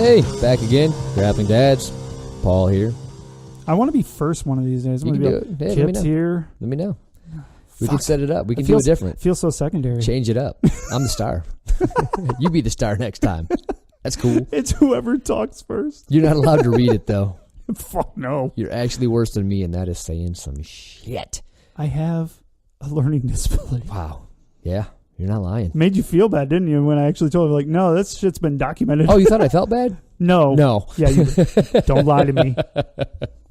Hey, back again. Grappling Dads. Paul here. I want to be first one of these days. You can do it. Hey, Kip's here. Let me know. We can set it up. We can do it different. Feels so secondary. Change it up. I'm the star. You be the star next time. That's cool. It's whoever talks first. You're not allowed to read it, though. Fuck no. You're actually worse than me, and that is saying some shit. I have a learning disability. Wow. Yeah, you're not lying. Made you feel bad, didn't you, when I actually told you, like, no, this shit's been documented. Oh, you thought I felt bad? No. No. Yeah, you don't lie to me.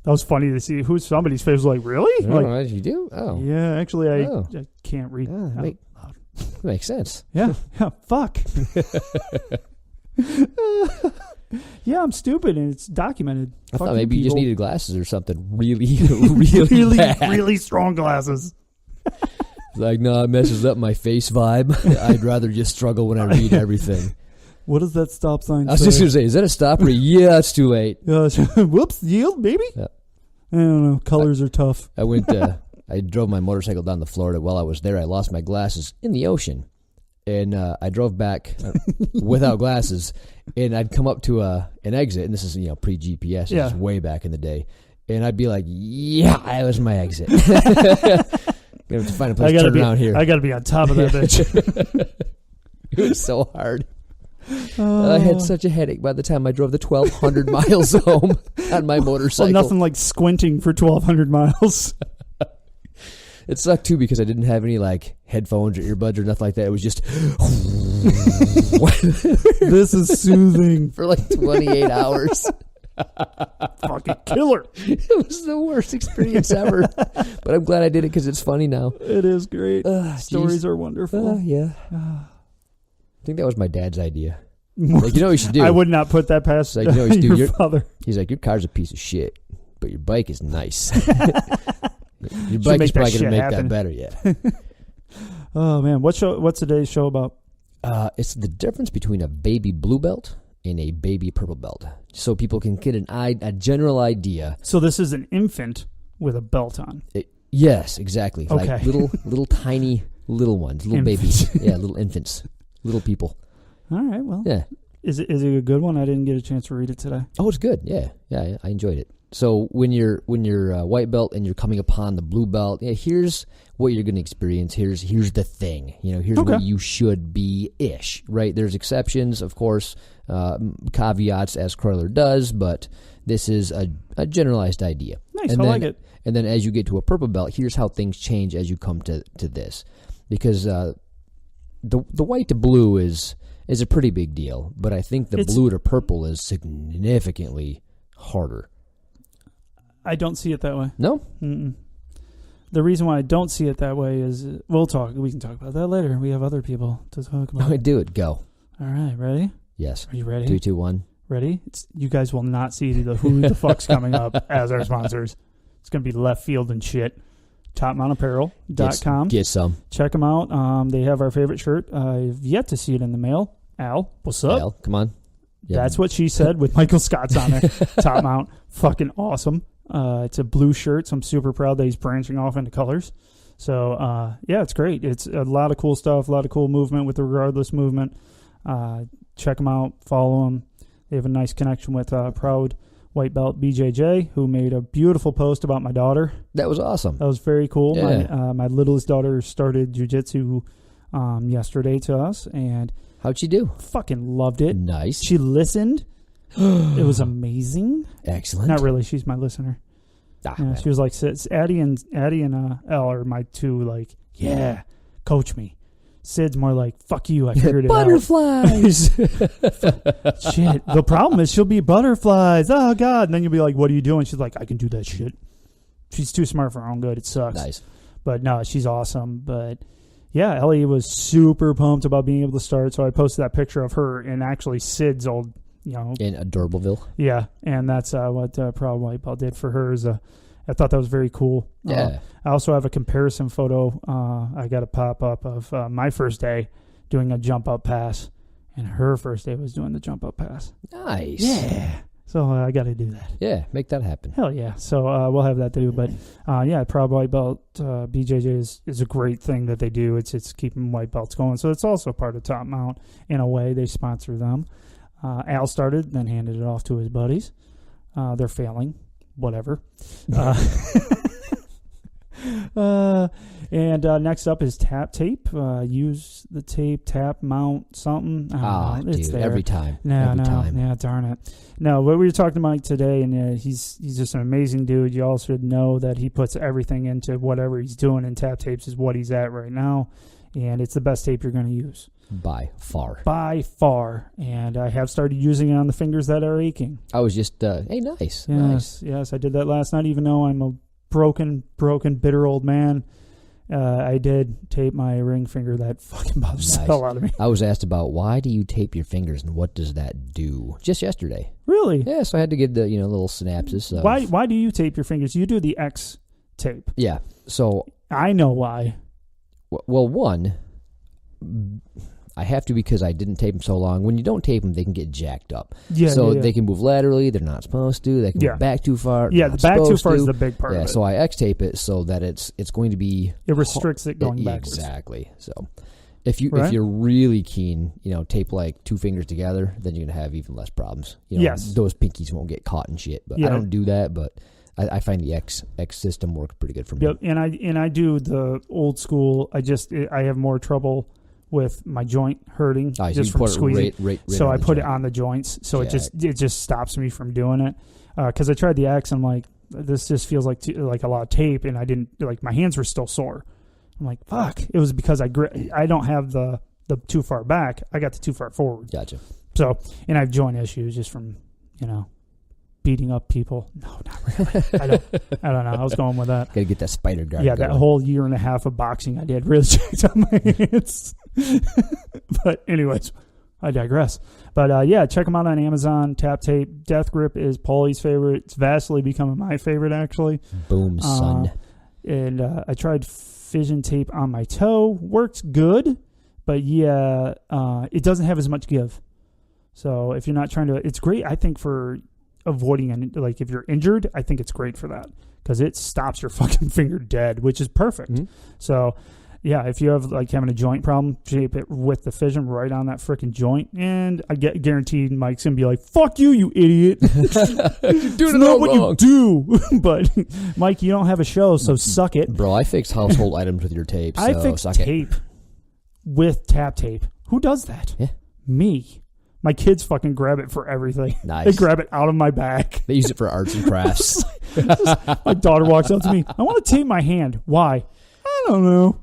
That was funny to see who somebody's face was like, really? Oh, Like, you do? Oh. yeah, actually, I can't read. That makes sense. Yeah, fuck. Yeah, I'm stupid, and it's documented. I Fuck thought maybe you just people. needed glasses or something really bad. really strong glasses. Like, no, it messes up my face vibe. I'd rather just struggle when I read everything. What does that stop sign say? I was just going to say, is that a stopper? Yeah, it's too late. Whoops, yield, baby. Yeah. I don't know. Colors are tough. I drove my motorcycle down to Florida. While I was there, I lost my glasses in the ocean. And I drove back without glasses. And I'd come up to an exit. And this is, pre-GPS. This is way back in the day. And I'd be like, yeah, that was my exit. You have to find a place to turn around here. I got to be on top of that bitch. It was so hard. I had such a headache by the time I drove the 1,200 miles home on my motorcycle. Well, nothing like squinting for 1,200 miles. It sucked, too, because I didn't have any, headphones or earbuds or nothing like that. It was just... This is soothing. For 28 hours. Fucking killer. It was the worst experience ever. But I'm glad I did it because it's funny now. It is great. Stories are wonderful. Yeah. I think that was my dad's idea. Like, what you should do? I would not put that past your father. He's like, your car's a piece of shit, but your bike is nice. Your bike is probably going to make that better, yeah. Oh, man. What's today's show about? It's the difference between a baby blue belt and a baby purple belt, so people can get a general idea. So this is an infant with a belt on. Yes, exactly. Okay. Like little tiny little ones, little babies. Yeah, little infants, little people. All right, well. Yeah. Is it a good one? I didn't get a chance to read it today. Oh, it's good. Yeah, I enjoyed it. So when you're white belt and you're coming upon the blue belt, here's what you're going to experience. Here's the thing. Here's what you should be ish. Right? There's exceptions, of course, caveats as Kroyler does, but this is a generalized idea. Nice, I like it. And then as you get to a purple belt, here's how things change as you come to this, because the white to blue is a pretty big deal, but I think the blue to purple is significantly harder. I don't see it that way. No? Mm-mm. The reason why I don't see it that way is we can talk about that later. We have other people to talk about. No, do it. Go. All right, ready? Yes. Are you ready? 3, 2, 1. Ready? You guys will not see who the fuck's coming up as our sponsors. It's going to be left field and shit. TopMountApparel.com. Get some. Check them out. They have our favorite shirt. I've yet to see it in the mail. Al, what's up? Al, come on. Yep. That's what she said with Michael Scott's on there. Top Mount. Fucking awesome. It's a blue shirt, so I'm super proud that he's branching off into colors. So, it's great. It's a lot of cool stuff, a lot of cool movement with the Regardless movement. Check them out. Follow them. They have a nice connection with Proud White Belt BJJ, who made a beautiful post about my daughter. That was awesome. That was very cool. Yeah. My littlest daughter started jiu-jitsu yesterday to us, and how'd she do? Fucking loved it. Nice. She listened. It was amazing. Excellent. Not really. She's my listener. She was like, Addie and Elle are my two, coach me. Sid's more like, fuck you, I figured it butterflies. out. Shit. The problem is she'll be butterflies. Oh, God. And then you'll be like, what are you doing? She's like, I can do that shit. She's too smart for her own good. It sucks. Nice. But no, she's awesome. But yeah, Ellie was super pumped about being able to start. So I posted that picture of her and actually Sid's old, in Adorableville. Yeah, and that's what Proud White Belt did for her. I thought that was very cool. Yeah. I also have a comparison photo. I got a pop-up of my first day doing a jump-up pass, and her first day was doing the jump-up pass. Nice. Yeah. So I got to do that. Yeah, make that happen. Hell yeah. So we'll have that too. But Proud White Belt BJJ is a great thing that they do. It's keeping white belts going. So it's also part of Top Mount in a way. They sponsor them. Al started, then handed it off to his buddies. They're failing. Whatever. And next up is tap tape. Use the tape, tap, mount, something. It's dude, there. every time. Every time. Yeah, darn it. No, but we were talking to Mike today, and he's just an amazing dude. You all should know that he puts everything into whatever he's doing, and tap tapes is what he's at right now. And it's the best tape you're going to use. By far. By far. And I have started using it on the fingers that are aching. I was just, hey, nice. Yes, I did that last night, even though I'm a broken, bitter old man. I did tape my ring finger. That fucking bothers the hell out of me. I was asked about why do you tape your fingers and what does that do? Just yesterday. Really? Yeah, so I had to get the little synapses. Why do you tape your fingers? You do the X tape. Yeah. So I know why. Well, one, I have to because I didn't tape them so long. When you don't tape them, they can get jacked up. Yeah. They can move laterally. They're not supposed to. They can move back too far. Yeah, the back too far is the big part of it. So I X tape it so that it's going to be... It restricts it going backwards. Exactly. So if you're really keen, tape like two fingers together, then you're going to have even less problems. Yes. Those pinkies won't get caught and shit. But I don't do that, but... I find the X system works pretty good for me. Yep, and I do the old school. I have more trouble with my joint hurting just from squeezing. Right so I put joint. it on the joints, so it just stops me from doing it. Because I tried the X, and I'm like, this just feels like a lot of tape, and I didn't my hands were still sore. I'm like, fuck. It was because I don't have the too far back. I got the too far forward. Gotcha. So, and I have joint issues just from beating up people. No, not really. I don't know. I was going with that. Got to get that spider guard. Yeah, that whole year and a half of boxing I did really checked on my hands. But anyways, I digress. But check them out on Amazon. Tap tape. Death Grip is Paulie's favorite. It's vastly becoming my favorite, actually. Boom, son. And I tried fission tape on my toe. Works good, but it doesn't have as much give. So if you're not trying to, it's great, I think, for avoiding if you're injured, I think it's great for that because it stops your fucking finger dead, which is perfect. Mm-hmm. So if you have having a joint problem, tape it with the fission right on that freaking joint, and I guaranteed Mike's gonna be like, "Fuck you, you idiot! You're doing not what you do." But Mike, you don't have a show, so suck it, bro. I fix household items with your tape. So I fix tape with tap tape. Who does that? Yeah. Me. My kids fucking grab it for everything. Nice. They grab it out of my back. They use it for arts and crafts. My daughter walks up to me. I want to tape my hand. Why? I don't know.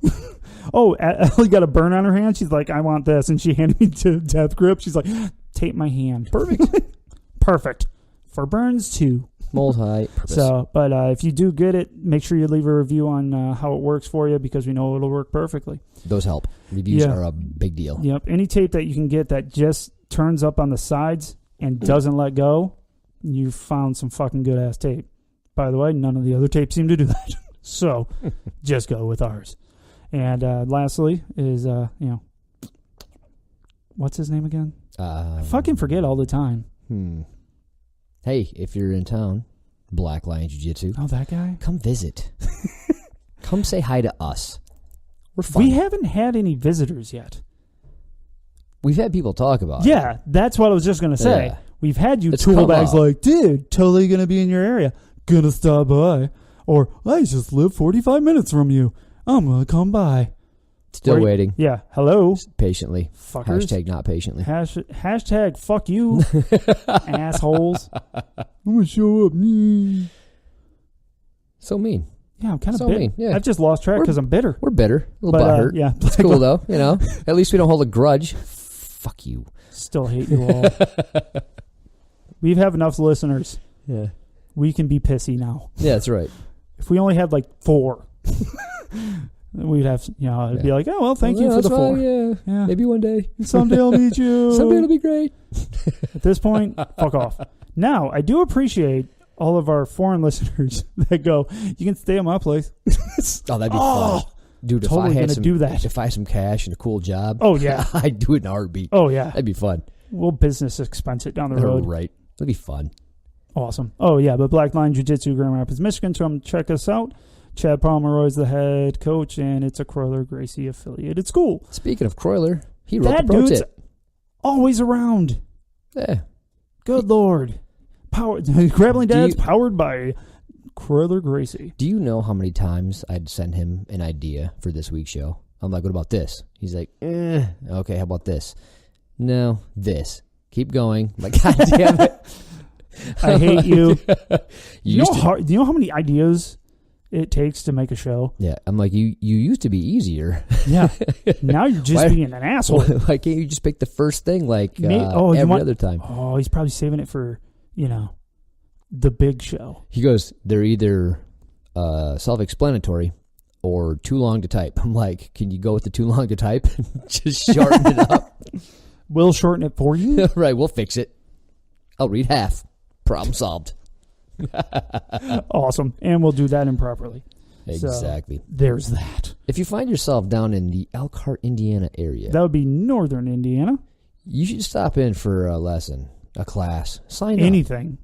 Oh, Ellie got a burn on her hand. She's like, I want this. And she handed me to Death Grip. She's like, tape my hand. Perfect. Perfect. For burns, too. Multi-purpose. So, but if you do get it, make sure you leave a review on how it works for you because we know it'll work perfectly. Those help. Reviews are a big deal. Yep. Any tape that you can get that just turns up on the sides and doesn't let go, you found some fucking good ass tape. By the way, none of the other tapes seem to do that. So just go with ours. And lastly is what's his name again? I fucking forget all the time. Hey, if you're in town, Black Lion Jiu-Jitsu. Oh, that guy? Come visit. Come say hi to us. We're fun. We haven't had any visitors yet. We've had people talk about it. Yeah, that's what I was just going to say. Yeah. We've had you tool bags like, dude, totally going to be in your area. Gonna stop by. Or, I just live 45 minutes from you. I'm going to come by. Still waiting. Yeah, hello. Patiently. Fuckers. Hashtag not patiently. Hashtag fuck you, assholes. I'm going to show up. So mean. Yeah, I'm kind of bitter. Yeah. I've just lost track because I'm bitter. We're bitter. A little butthurt. Yeah. It's cool, though. At least we don't hold a grudge. Fuck you. Still hate you all. We have enough listeners. Yeah. We can be pissy now. Yeah, that's right. If we only had 4, we'd have, it'd be like, oh, well, thank you for the 4. Yeah. Maybe one day. Someday I'll meet you. Someday it'll be great. At this point, fuck off. Now, I do appreciate all of our foreign listeners that go, you can stay at my place. Oh, that'd be fun. Dude, totally if I had some cash and a cool job, oh yeah, I'd do it in a heartbeat. Oh yeah, that'd be fun. We'll business expense it down the road. Right, that'd be fun. Awesome. Oh yeah, but Black Line Jiu-Jitsu, Grand Rapids, Michigan. Come check us out. Chad Pomeroy's the head coach, and it's a Kroyler Gracie affiliated school. Speaking of Kroyler, he wrote the pro tip. Always around. Good Lord. Grappling Dads powered by Kroyler Gracie. Do you know how many times I'd send him an idea for this week's show? I'm like, what about this? He's like, okay, how about this? No, this. Keep going. I'm like, God damn it. I hate you. Do you know how many ideas it takes to make a show? Yeah, I'm like, you used to be easier. Yeah. Now you're just being an asshole. Why can't you just pick the first thing every other time? Oh, he's probably saving it for, the big show. He goes, they're either self-explanatory or too long to type. I'm like, can you go with the too long to type? Just shorten it up. We'll shorten it for you. Right, we'll fix it. I'll read half. Problem solved. Awesome. And we'll do that improperly. Exactly. So, there's that. If you find yourself down in the Elkhart, Indiana area. That would be northern Indiana. You should stop in for a lesson, a class. Sign up. Anything.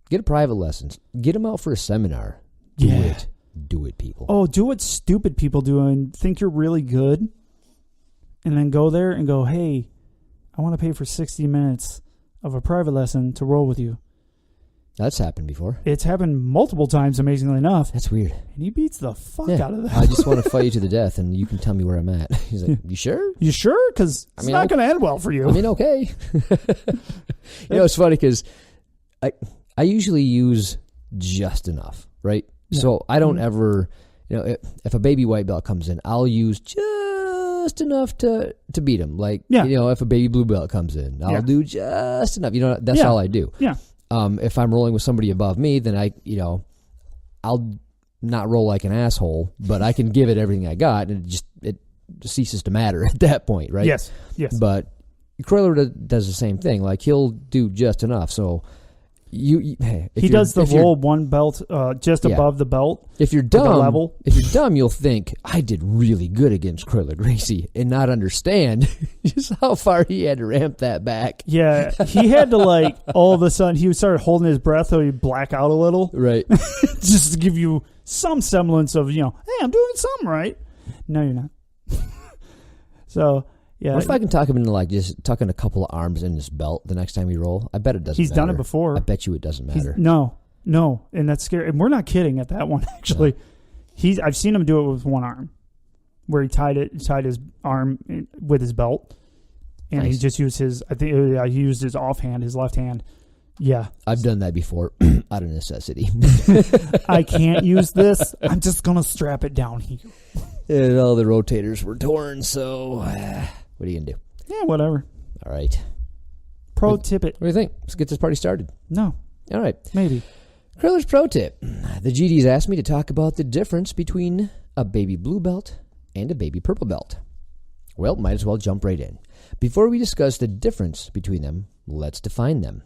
Get a private lesson. Get them out for a seminar. Do it. Do it, people. Oh, do what stupid people do and think you're really good. And then go there and go, hey, I want to pay for 60 minutes of a private lesson to roll with you. That's happened before. It's happened multiple times, amazingly enough. That's weird. And he beats the fuck out of that. I just want to fight you to the death, and you can tell me where I'm at. He's like, you sure? You sure? Because it's not going to end well for you. I mean, okay. It's funny because I usually use just enough, right? Yeah. So I don't ever, if a baby white belt comes in, I'll use just enough to beat him. Like, if a baby blue belt comes in, I'll do just enough. That's all I do. Yeah. If I'm rolling with somebody above me, then I'll not roll like an asshole, but I can give it everything I got, and it ceases to matter at that point, right? Yes. But Kroyler does the same thing. Like, he'll do just enough. So he does the roll one belt just above the belt. If you're dumb, you'll think I did really good against Kroyler Gracie and not understand just how far he had to ramp that back. Yeah, he had to all of a sudden he started holding his breath so he'd black out a little, right? Just to give you some semblance of hey, I'm doing something right. No, you're not. So. Yeah. What if I can talk him into just tucking a couple of arms in his belt the next time we roll? I bet it doesn't matter. He's done it before. I bet you it doesn't matter. No. And that's scary. And we're not kidding at that one, actually. No. I've seen him do it with one arm where he tied his arm with his belt. And he just used he used his offhand, his left hand. Yeah. I've done that before out of necessity. I can't use this. I'm just going to strap it down here. And all the rotators were torn, so what are you going to do? Yeah, whatever. All right. Pro tip it. What do you think? Let's get this party started. No. All right. Maybe. Kroyler's pro tip. The GDs asked me to talk about the difference between a baby blue belt and a baby purple belt. Well, might as well jump right in. Before we discuss the difference between them, let's define them.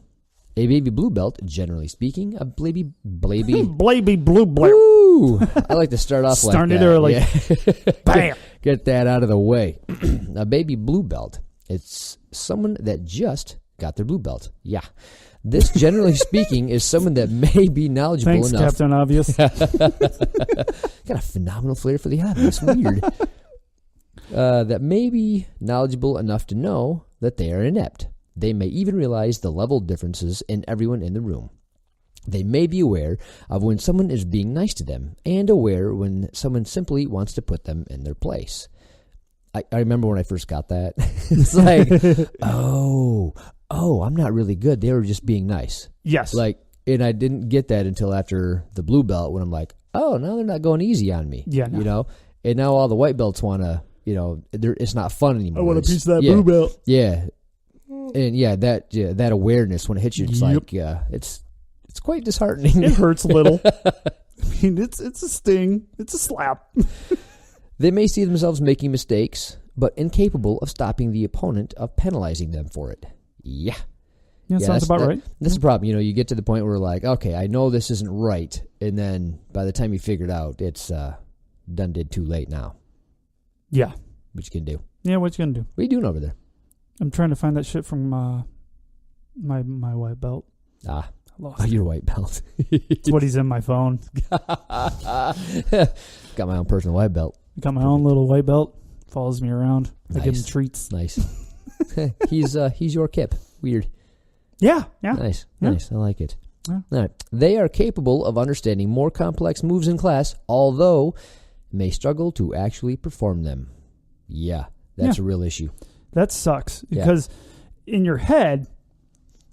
A baby blue belt, generally speaking, a baby blue belt. Woo! I like to start off like that. Started early. Yeah. Bam! Get that out of the way. A baby blue belt, it's someone that just got their blue belt. Yeah. This, generally speaking, is someone that may be knowledgeable enough. Thanks, Captain Obvious. Got a phenomenal flair for the obvious. Weird. That may be knowledgeable enough to know that they are inept. They may even realize the level differences in everyone in the room. They may be aware of when someone is being nice to them and aware when someone simply wants to put them in their place. I remember when I first got that. It's like, oh, I'm not really good. They were just being nice. Yes. And I didn't get that until after the blue belt when I'm like, oh, now they're not going easy on me. Yeah. No. And now all the white belts want to, it's not fun anymore. I want a piece of that blue belt. Yeah. And that awareness when it hits you, it's it's quite disheartening. It hurts a little. I mean, it's a sting. It's a slap. They may see themselves making mistakes, but incapable of stopping the opponent of penalizing them for it. Yeah. Yeah, sounds about right. That's the problem. You get to the point where like, okay, I know this isn't right. And then by the time you figure it out, it's done did too late now. Yeah. What you can do. Yeah, what you gonna do? What are you doing over there? I'm trying to find that shit from my white belt. Ah. Your white belt. It's what he's in my phone. Got my own personal white belt. Got my own little white belt. Follows me around. Nice. I give him treats. Nice. He's your Kip. Weird. Yeah. Nice. I like it. Yeah. All right. They are capable of understanding more complex moves in class, although may struggle to actually perform them. Yeah, that's a real issue. That sucks because in your head,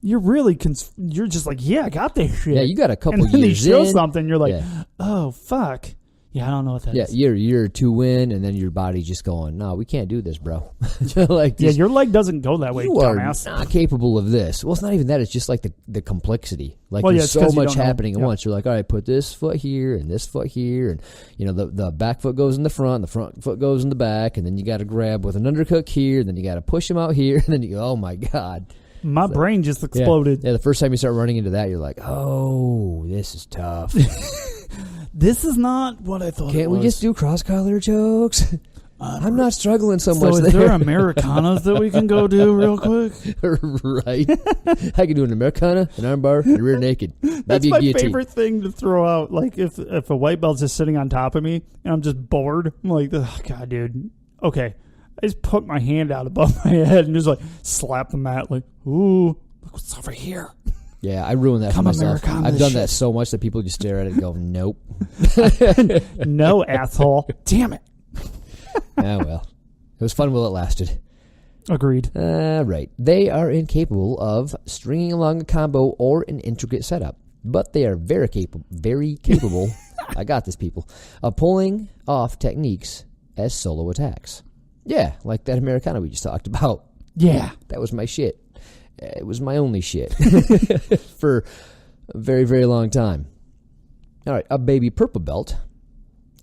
you're really you're just like, yeah, I got this shit. Yeah, you got a couple and then years they show in. something, you're like, oh, fuck. Yeah, I don't know what that is. Yeah, year or two in, and then your body's just going, no, we can't do this, bro. Like this, your leg doesn't go that way, you dumbass. are not capable of this. Well, it's not even that. It's just like the complexity. Like there's so much happening at once. You're like, all right, put this foot here and this foot here, and the back foot goes in the front foot goes in the back, and then you got to grab with an underhook here, and then you got to push him out here, and then you go, oh my god. My brain just exploded. Yeah, the first time you start running into that, you're like, oh, this is tough. This is not what I thought. Can't we just do cross collar chokes? I'm not struggling so much. So is there Americanas that we can go do real quick? Right. I can do an Americana, an armbar, and a rear naked. That's my favorite thing to throw out. Like if a white belt's just sitting on top of me and I'm just bored, I'm like, oh, God, dude. Okay. I just put my hand out above my head and just like slap the mat like, ooh, look what's over here. Yeah, I ruined that for myself. Americana I've done that so much that people just stare at it and go, nope. No, asshole. Damn it. Ah, well. It was fun while it lasted. Agreed. Right. They are incapable of stringing along a combo or an intricate setup, but they are very capable, I got this, people, of pulling off techniques as solo attacks. Yeah, like that Americana we just talked about. Yeah. That was my shit. It was my only shit for a very, very long time. All right, a baby purple belt,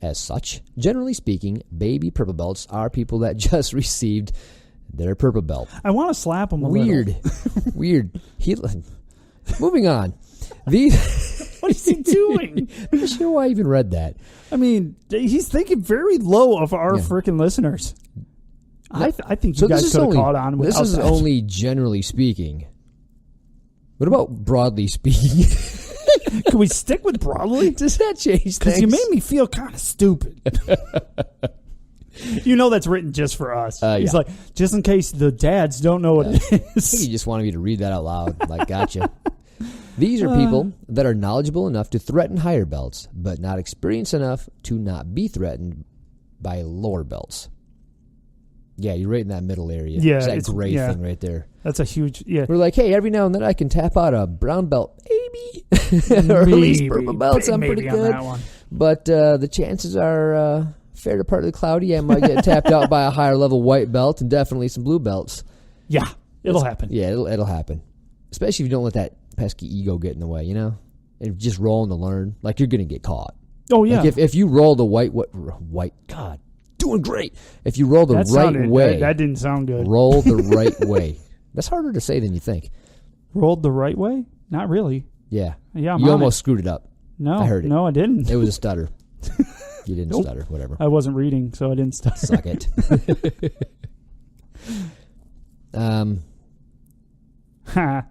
as such. Generally speaking, baby purple belts are people that just received their purple belt. I want to slap them a Weird. little. Weird. Moving on. These. What is he doing? I'm not sure why I even read that. I mean, he's thinking very low of our freaking listeners. I think you guys could have caught on without that. This is only generally speaking. What about broadly speaking? Can we stick with broadly? Does that change things? Because you made me feel kind of stupid. That's written just for us. He's like, just in case the dads don't know what it is. I think he just wanted me to read that out loud. Like, gotcha. These are people that are knowledgeable enough to threaten higher belts, but not experienced enough to not be threatened by lower belts. Yeah, you're right in that middle area. Yeah, it's that gray thing right there. That's a huge, We're like, hey, every now and then I can tap out a brown belt, maybe. Or at least purple belts, I'm pretty good. On that one. But the chances are fair to partly cloudy. I might get tapped out by a higher level white belt and definitely some blue belts. Yeah, it'll happen. Yeah, it'll happen. Especially if you don't let that pesky ego get in the way, And just rolling to learn. Like, you're going to get caught. Oh, yeah. Like if you roll the white, God, doing great. If you roll the right way. That didn't sound good. Roll the right way. That's harder to say than you think. Rolled the right way? Not really. Yeah. Yeah, you almost screwed it up. No. I heard it. No, I didn't. It was a stutter. You didn't stutter, whatever. I wasn't reading, so I didn't stutter. Suck it.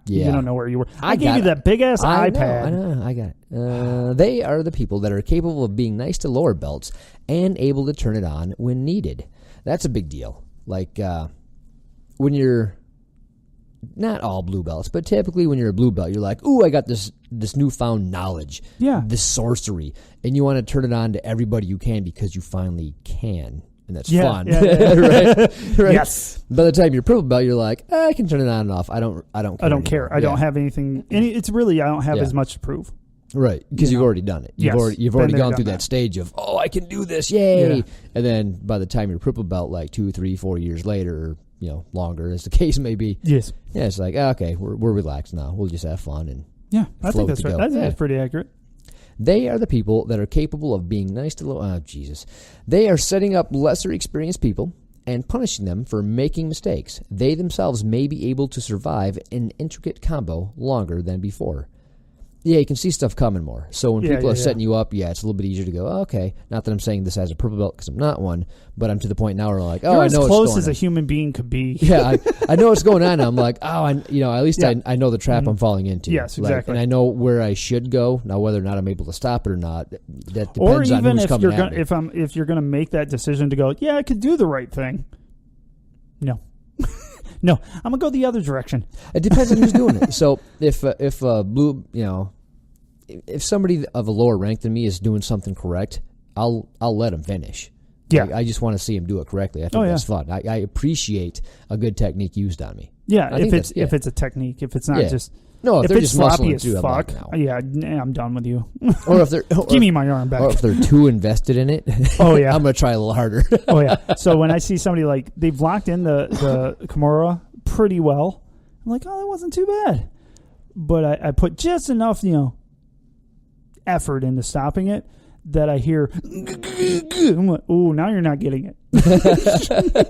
You don't know where you were. I gave you that big-ass iPad. I know. I got it. They are the people that are capable of being nice to lower belts and able to turn it on when needed. That's a big deal. Like, when you're not all blue belts, but typically when you're a blue belt, you're like, ooh, I got this newfound knowledge. Yeah. This sorcery. And you want to turn it on to everybody you can because you finally can. And that's fun. Yeah. right? Yes. By the time you're purple belt, you're like, I can turn it on and off. I don't care. I don't have anything. It's really, I don't have as much to prove. Right. Because you've already done it. You've already gone through that stage of, I can do this. Yay. Yeah. And then by the time you're purple belt, like 2, 3, 4 years later, or, longer as the case may be. Yes. Yeah. It's like, okay, we're relaxed now. We'll just have fun. And I think that's right. I think that's pretty accurate. They are the people that are capable of being nice to They are setting up lesser experienced people and punishing them for making mistakes. They themselves may be able to survive an intricate combo longer than before. Yeah, you can see stuff coming more. So when people are setting you up, it's a little bit easier to go, okay. Not that I'm saying this as a purple belt because I'm not one, but I'm to the point now where I'm like, You're I know as what's close going as on. a human being could be. Yeah, I know what's going on now. I'm like, at least I know the trap I'm falling into. Yes, exactly. And I know where I should go. Now, whether or not I'm able to stop it or not, that depends or even on who's coming at me. If you're going to make that decision to go, I could do the right thing. No. No, I'm going to go the other direction. It depends on who's doing it. So if blue, if somebody of a lower rank than me is doing something correct, I'll let them finish. Yeah. I just want to see him do it correctly. I think that's fun. I appreciate a good technique used on me. Yeah, if it's a technique, if it's not just... No, if they're it's just muscling sloppy as through, fuck, I'm done with you. Or if they're... Give me my arm back. Or if they're too invested in it, oh, yeah. I'm going to try a little harder. Oh, yeah. So when I see somebody like, they've locked in the Kimura pretty well, I'm like, oh, that wasn't too bad. But I put just enough, effort into stopping it that I hear, I'm like, ooh, now you're not getting it.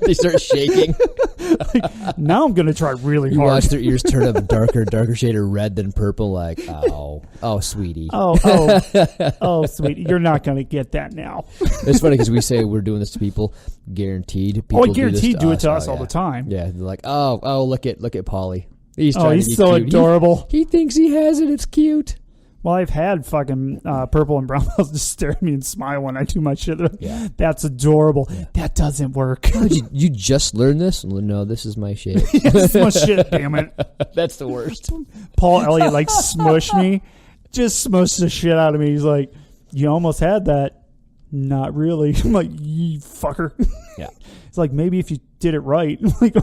They start shaking. Like, now I'm going to try really hard. You watch their ears turn a darker shade of red than purple, like, oh, sweetie. Oh, sweetie, you're not going to get that now. It's funny because we say we're doing this to people, guaranteed. People guaranteed do it to us all the time. Yeah, they're like, oh, look at Paulie. He's so cute. Adorable. He thinks he has it. It's cute. Well, I've had fucking purple and brown belts just stare at me and smile when I do my shit. Yeah. That's adorable. Yeah. That doesn't work. Oh, you just learned this? No, this is my shit. This is my shit, damn it. That's the worst. Paul Elliott, smushed me. Just smushed the shit out of me. He's like, you almost had that. Not really. I'm like, you fucker. Yeah. It's like, maybe if you did it right. I'm like,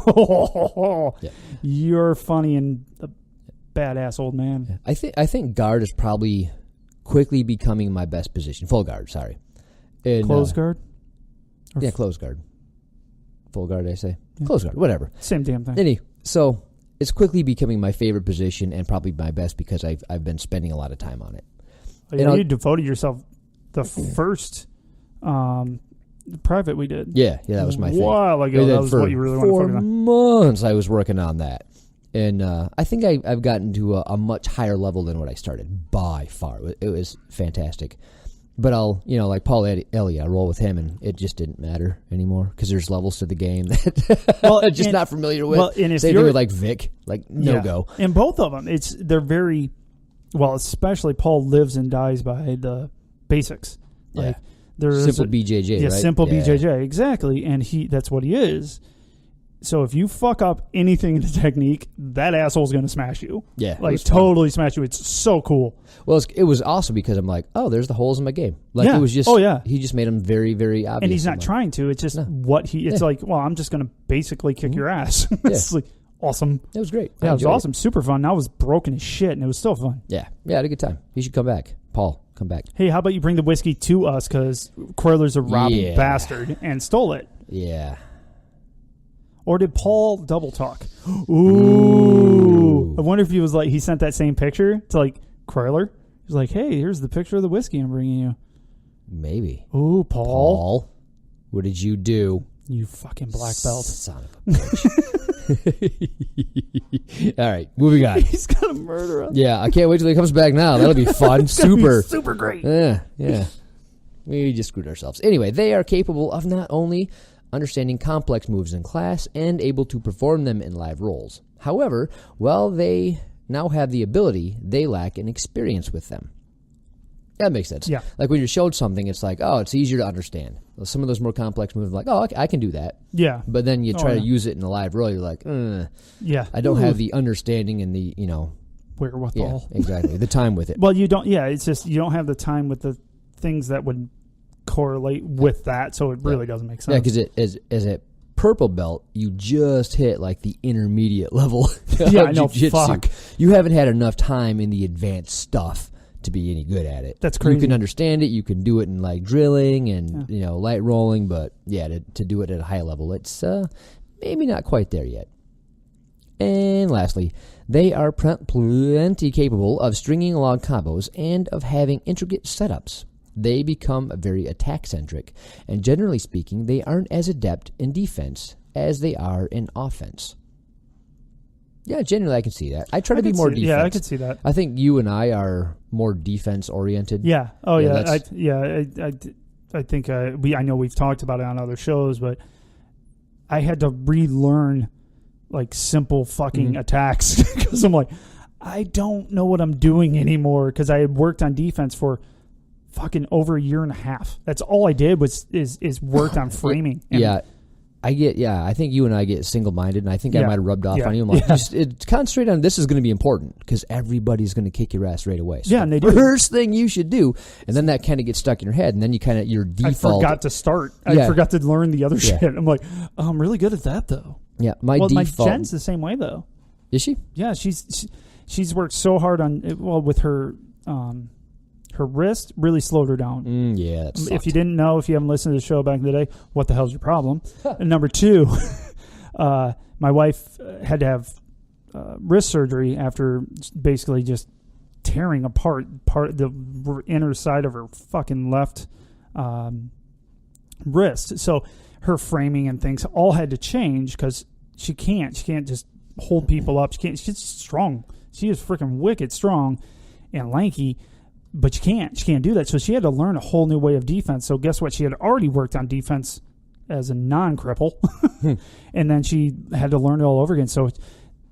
you're funny and... badass old man. I think guard is probably quickly becoming my best position. Full guard, sorry. And, close guard? Yeah, close guard. Full guard, I say. Yeah. Close guard, whatever. Same damn thing. So it's quickly becoming my favorite position and probably my best because I've been spending a lot of time on it. You devoted yourself the first private we did. Yeah, that was my thing. A while ago, that was what you really wanted to focus on. 4 months I was working on that. And I think I've gotten to a much higher level than what I started, by far. It was fantastic. But I'll, like Paul Elliott, I roll with him, and it just didn't matter anymore because there's levels to the game that I'm just not familiar with. Well, and if Same thing with Vic, no-go. And both of them, they're very, especially Paul lives and dies by the basics. There's simple BJJ, right? Simple yeah. BJJ, exactly. And that's what he is. So if you fuck up anything in the technique, that asshole's going to smash you. Yeah. Totally smash you. It's so cool. Well, it was awesome because I'm like, oh, there's the holes in my game. It was just, he just made them very, very obvious. And he's not trying to. It's just I'm just going to basically kick your ass. It's awesome. It was great. Yeah, it was awesome. Super fun. I was broken as shit, and it was still fun. Yeah. Yeah, I had a good time. You should come back. Paul, come back. Hey, how about you bring the whiskey to us because Kroyler's a robbing bastard and stole it. Yeah. Or did Paul double talk? Ooh. I wonder if he sent that same picture to Kroyler. He's like, hey, here's the picture of the whiskey I'm bringing you. Maybe. Ooh, Paul. What did you do? You fucking black belt. Son of a bitch. All right, moving on. He's going to murder us. Yeah, I can't wait till he comes back now. That'll be fun. Super great. Yeah. We just screwed ourselves. Anyway, they are capable of not only understanding complex moves in class and able to perform them in live roles. However, while they now have the ability, they lack an experience with them. That makes sense. Yeah. Like when you're showed something, it's like, oh, it's easier to understand. Some of those more complex moves, like, oh, I can do that. Yeah. But then you try to use it in a live role, you're like, yeah, I don't have the understanding and the, wherewithal. Yeah, exactly. The time with it. Well, you don't, it's just, you don't have the time with the things that would correlate with that, so it really doesn't make sense. Yeah, because as a purple belt, you just hit the intermediate level of I know, jiu-jitsu. fuck. You haven't had enough time in the advanced stuff to be any good at it. That's crazy. You can understand it, you can do it in drilling and light rolling, but to do it at a high level, it's maybe not quite there yet. And lastly, they are plenty capable of stringing along combos and of having intricate setups. They become very attack-centric, and generally speaking, they aren't as adept in defense as they are in offense. Yeah, generally I can see that. I try to be more defense. Yeah, I can see that. I think you and I are more defense-oriented. Yeah. Oh, yeah. I think I know we've talked about it on other shows, but I had to relearn simple fucking attacks because I'm like, I don't know what I'm doing anymore because I had worked on defense for fucking over a year and a half. That's all I did is worked on framing. Yeah. I think you and I get single-minded, and I think I might have rubbed off on you. I'm like, just concentrate on this is going to be important because everybody's going to kick your ass right away. So and they do. First thing you should do, and then that kind of gets stuck in your head, and then you kind of, your default. I forgot to start. I forgot to learn the other shit. I'm like, I'm really good at that, though. Yeah, my default. My Jen's the same way, though. Is she? Yeah, she's worked so hard with her... her wrist really slowed her down. If you didn't know, if you haven't listened to the show back in the day, what the hell's your problem? And number two, my wife had to have wrist surgery after basically just tearing apart the inner side of her fucking left wrist. So her framing and things all had to change because she can't just hold people up. She's strong. She is freaking wicked strong and lanky. But she can't do that. So she had to learn a whole new way of defense. So guess what? She had already worked on defense as a non-cripple. And then she had to learn it all over again. So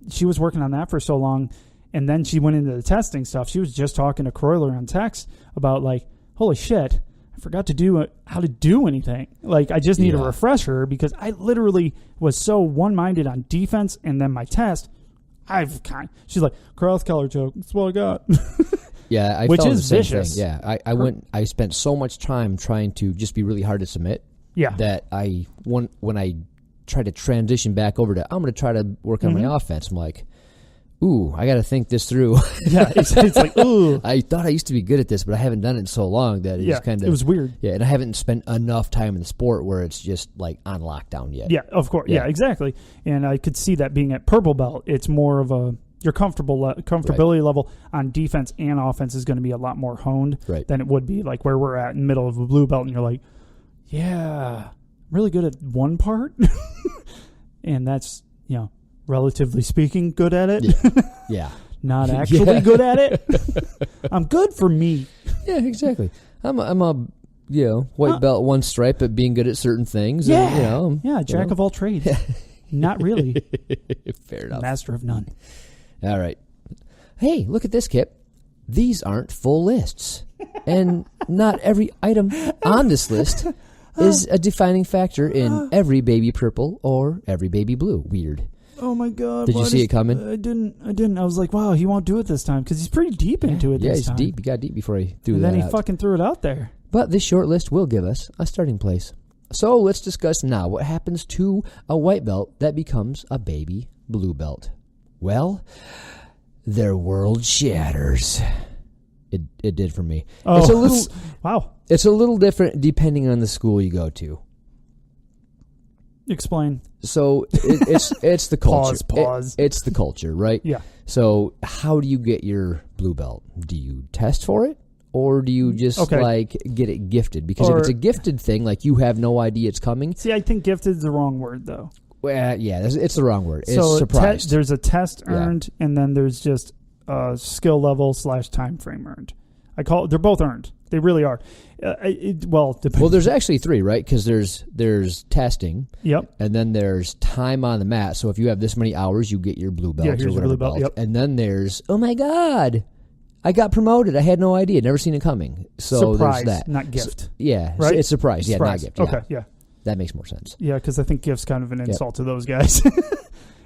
she was working on that for so long. And then she went into the testing stuff. She was just talking to Kroyler on text about like, holy shit, I forgot to do how to do anything. Like, I just need a refresher because I literally was so one-minded on defense and then my test. She's like, Cross collar choke. That's what I got. Yeah, I which felt is the same vicious. thing. Yeah, I spent so much time trying to just be really hard to submit. Yeah. That when I tried to transition back over to, I'm going to try to work on my offense. I'm like, ooh, I got to think this through. Yeah, it's like, ooh. I thought I used to be good at this, but I haven't done it in so long that it's kind of... it was weird. Yeah, and I haven't spent enough time in the sport where it's just like on lockdown yet. Yeah, of course. Yeah, exactly. And I could see that being at purple belt. It's more of a... Your comfortability level on defense and offense is going to be a lot more honed than it would be like where we're at in the middle of a blue belt and you're like, yeah, I'm really good at one part. And that's, relatively speaking, good at it. Yeah. Not actually good at it. I'm good for me. Yeah, exactly. I'm a white belt, one stripe at being good at certain things. Yeah. And, jack of all trades. Not really. Fair enough. Master of none. All right. Hey, look at this, Kip. These aren't full lists. And not every item on this list is a defining factor in every baby purple or every baby blue. Weird. Oh, my God. Did you see it coming? I didn't. I was like, wow, he won't do it this time because he's pretty deep into it this time. Yeah, he's deep. He got deep before he threw and that out. And then he fucking threw it out there. But this short list will give us a starting place. So let's discuss now what happens to a white belt that becomes a baby blue belt. Well, their world shatters. It did for me. Oh, it's a little wow. It's a little different depending on the school you go to. Explain. So it's the culture. Pause. It's the culture, right? Yeah. So how do you get your blue belt? Do you test for it? Or do you just get it gifted? Because if it's a gifted thing, like you have no idea it's coming. See, I think gifted is the wrong word, though. Well, yeah, it's the wrong word. So it's surprised. There's a test earned, and then there's just a skill level / time frame earned. They're both earned. They really are. Well, there's actually 3, right? Because there's testing. Yep. And then there's time on the mat. So if you have this many hours, you get your blue belt. Yeah, here's your blue belt. Yep. And then there's, oh my God, I got promoted. I had no idea. Never seen it coming. So surprise, there's that. Not gift. So, yeah. Right? It's surprise. Yeah, not gift. Okay, yeah. That makes more sense. Yeah, because I think gift's kind of an insult to those guys.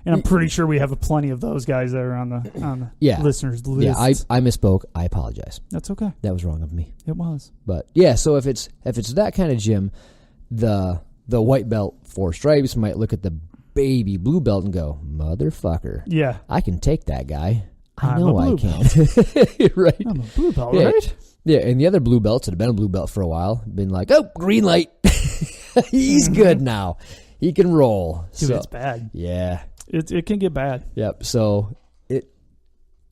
And I'm pretty sure we have plenty of those guys that are on the listeners' list. Yeah, I misspoke. I apologize. That's okay. That was wrong of me. It was. But yeah, so if it's that kind of gym, the white belt 4 stripes might look at the baby blue belt and go, motherfucker. Yeah. I can take that guy. I know I can. Right. I'm a blue belt, right? Yeah, and the other blue belts that have been a blue belt for a while been like, oh, green light. He's good now. He can roll. Dude, it's bad. Yeah. It can get bad. Yep. So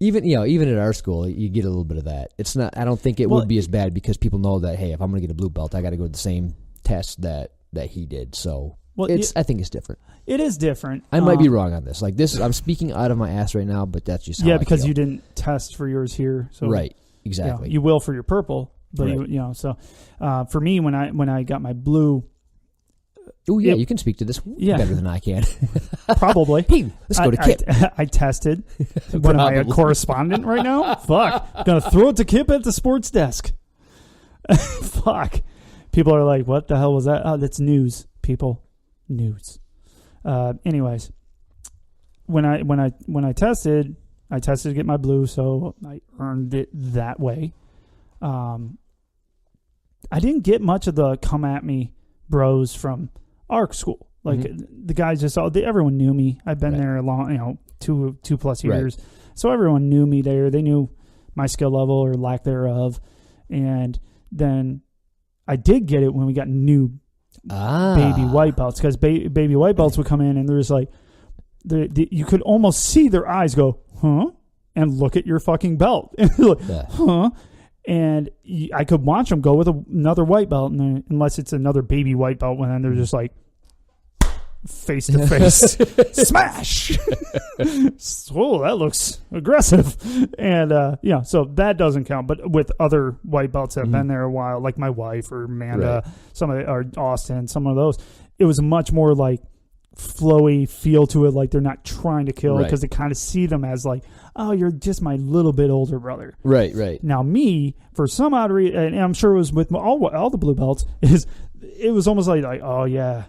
even at our school, you get a little bit of that. It's not. I don't think it would be as bad because people know that, hey, if I'm going to get a blue belt, I got to go to the same test that he did. So I think it's different. It is different. I might be wrong on this. Like this, I'm speaking out of my ass right now, but that's just how I because feel. you didn't test for yours here. So right. Exactly. You will for your purple, but right. So for me, when I got my blue. Oh yeah, you can speak to this better than I can. Probably. Hey, let's go to Kip. I tested. What am I, a correspondent right now? Fuck. Gonna throw it to Kip at the sports desk. Fuck. People are like, what the hell was that? Oh, that's news, people. News. Anyways, when I tested to get my blue, so I earned it that way. I didn't get much of the come at me bros from our school. Like the guys everyone knew me. I've been there a long, 2+ years. Right. So everyone knew me there. They knew my skill level or lack thereof. And then I did get it when we got new baby white belts, because baby white belts would come in and there's like, you could almost see their eyes go, huh? And look at your fucking belt. And like, huh? And I could watch them go with another white belt, and unless it's another baby white belt, and then they're just like face to face, smash. Oh, that looks aggressive. And so that doesn't count. But with other white belts that have been there a while, like my wife or Amanda, or Austin, some of those, it was much more like flowy feel to it, like they're not trying to kill, because they kind of see them as like, oh, you're just my little bit older brother. Right. Now me, for some odd reason, and I'm sure it was with all the blue belts, it was almost like, oh yeah,